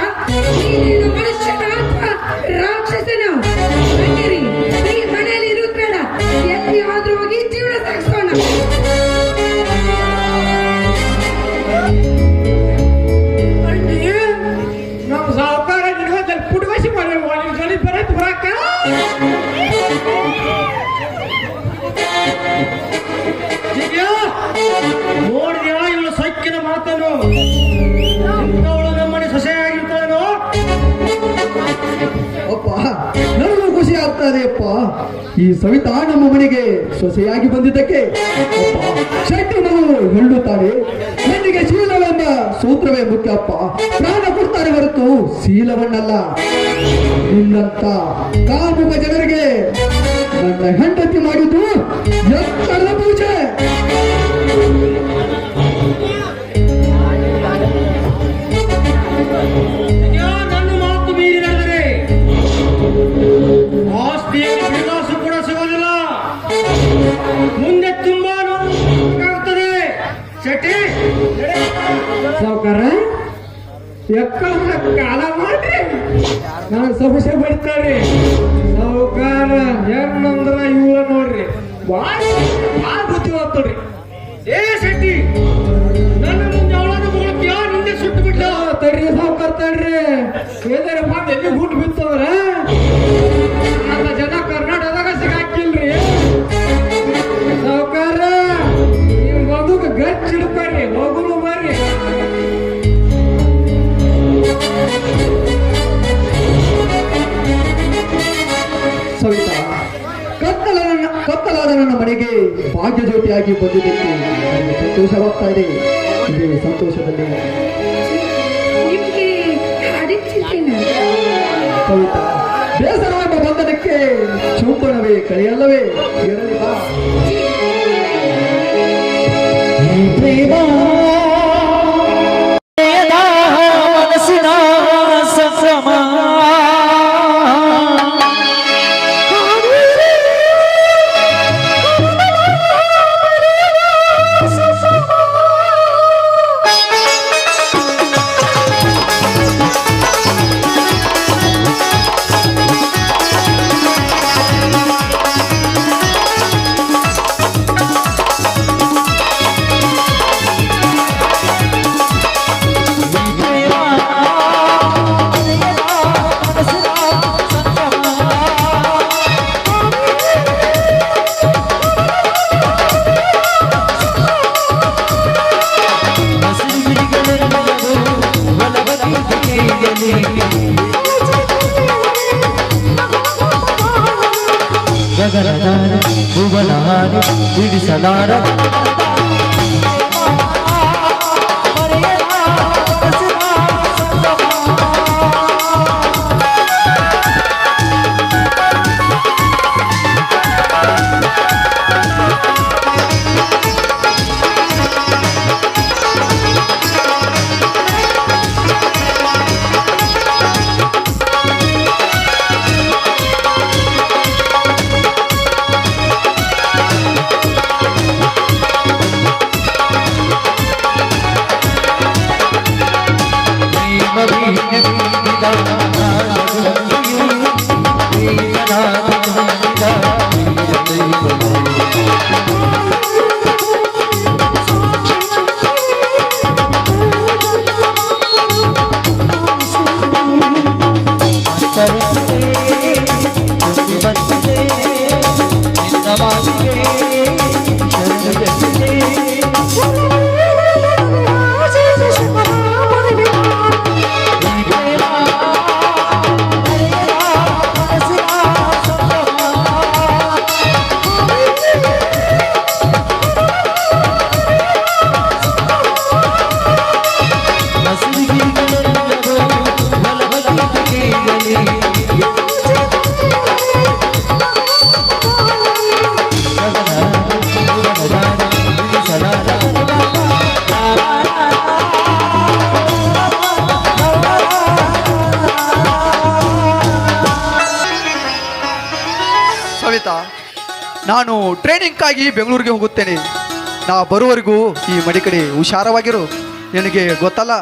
ನೀನೇನು ಮನುಷ್ಯನ ಅಥವಾ ರಾಕ್ಷಸನ? ಬನ್ನಿರಿ, ಈ ಮನೆಯಲ್ಲಿ ಇರುವುದು ಬೇಡ. ಎಲ್ಲಿ ಆದ್ರೂ ಹೋಗಿ ಜೀವನ ಸಾಗಿಸೋಣ. ನಮ್ಮ ಸಾವುಕಾರ ನಿನ್ನ ಪುಟವಾಸಿ ಮಾಡಿ ಬರತ್ ಬರಾಕ ನೋಡಿದ್ಯಾ ಇವಳು ಸೊಕ್ಕಿನ ಮಾತನ್ನು? ಅವಳು ನಮ್ಮನೆ ಸೊಸೆಯಾಗಿರ್ತಾಳೋ? ಅಪ್ಪ, ನನಗೂ ಖುಷಿ ಆಗ್ತಾ ಇದೆ ಅಪ್ಪ. ಈ ಸವಿತಾ ನಮ್ಮ ಮನೆಗೆ ಸೊಸೆಯಾಗಿ ಬಂದಿದ್ದಕ್ಕೆ. ಅಪ್ಪ, ಶೆಟ್ಟಿ ಮಗಳು ಹೇಳುತ್ತಾರೆ, ಹೆಣ್ಣಿಗೆ ಶೀಲವೆಂಬ ಸೂತ್ರವೇ ಮುಖ್ಯ ಅಪ್ಪ. ಪ್ರಾಣ ಕೊಡ್ತಾರೆ ಹೊರತು ಶೀಲವನ್ನಲ್ಲ. ನಿನ್ನಂತ ಕಾಮುಕ ಜನರಿಗೆ ನನ್ನ ಹೆಂಡತಿ ಮಾಡಿದ್ದು ಎತ್ತರದ ಪೂಜೆ. ನನ್ನ ಮಾತು ಮೀರಿ ನಡೆದರೆ ಆಸ್ತಿಯಲ್ಲಿ ಬಿಡುಗಾಸು ಕೂಡ ಸಿಗೋದಿಲ್ಲ. ಮುಂದೆ ತುಂಬಾ ನೋವಾಗ್ತದೆ. ಶೆಟ್ಟಿ, ಸಾವುಕಾರ ಎಕ್ಕಳ ಕಾಲ ಮಾಡ್ರಿ, ನಾನು ಸಮಸ್ಯೆ ಬಡಿತಾರೆ. ಸಾವುಕಾರ ಹೆಣ್ಣಂದ್ರ ಇವ್ರ ನೋಡ್ರಿ, ಭಾಳ ಬುದ್ಧಿವಂತರಿ. ಏ ಶೆಟ್ಟಿ, ನನ್ನ ಮುಂದೆ ಅವಳನ್ನು ಹೋಗ್ತೀಯಾ? ನಿಂದೆ ಸುಟ್ಟು ಬಿಟ್ಟ. ತಡ್ರಿ ಸಾವುಕಾರ ತಡ್ರಿ, ಎಲ್ಲರ ಬಂದು ಎಲ್ಲಿ ಗುಟ್ಟು ಬಿತ್ತವ್ರ ನನ್ನ ಜನ ಕರ್ನಾಟಕದಾಗ ಸಿಗಾಕಿಲ್ರಿ. ಸಾವುಕಾರ ನೀವು ಮಗುಗ ಗಚ್ಚಿಡ್ಬೇಡ್ರಿ, ಮಗುನು ಬರ್ರಿ. ಸವಿತಾ, ಕತ್ತಲಾದ ನನ್ನ ಮನೆಗೆ ಭಾಗ್ಯ ಜ್ಯೋತಿಯಾಗಿ ಬಂದಿದ್ದಕ್ಕೆ ನನಗೆ ಸಂತೋಷವಾಗ್ತಾ ಇದೆ. ಇದೇ ಸಂತೋಷದಲ್ಲಿ ನಿಮಗೆ ಅಡಿಚಿದ್ದೇನೆ. ಸವಿತಾ, ಬೇಸರವೆಂಬ ಬಂಧನಕ್ಕೆ ಚುಂಬನವೇ ಕಳೆಯಲ್ಲವೇ ಇರಲಿ ಬಾ. ಪ್ರೇಮ ಮನಸ್ಸಿನ ಸಂಭ್ರಮ ಗಗನದಾನ ಭುವನಾನಿ ಬಿಡಿಸಲಾರ ಕರೆಯುತ್ತೆ ಎಂದು ಬಂದಿದೆ ನಿನ್ನ ಮಾತಿಗೆ ಶರಣು ಬೆಟ್ಟಿದೆ ಈ ಪ್ರೇಮ ಮರೆಯದ ಮನಸ್ಸಿನ ಸಂಭ್ರಮ. ಹಸಿರುಗಿರಿಗಳೆಲ್ಲವೂ ಬಲವತಿಗೆಯಲ್ಲಿ ಸವಿತಾ, ನಾನು ಟ್ರೈನಿಂಗ್ಗಾಗಿ ಬೆಂಗಳೂರಿಗೆ ಹೋಗುತ್ತೇನೆ. ನಾ ಬರುವವರೆಗೂ ಈ ಮಡಿ ಕಡೆ ಹುಷಾರವಾಗಿರು. ನಿನಗೆ ಗೊತ್ತಲ್ಲ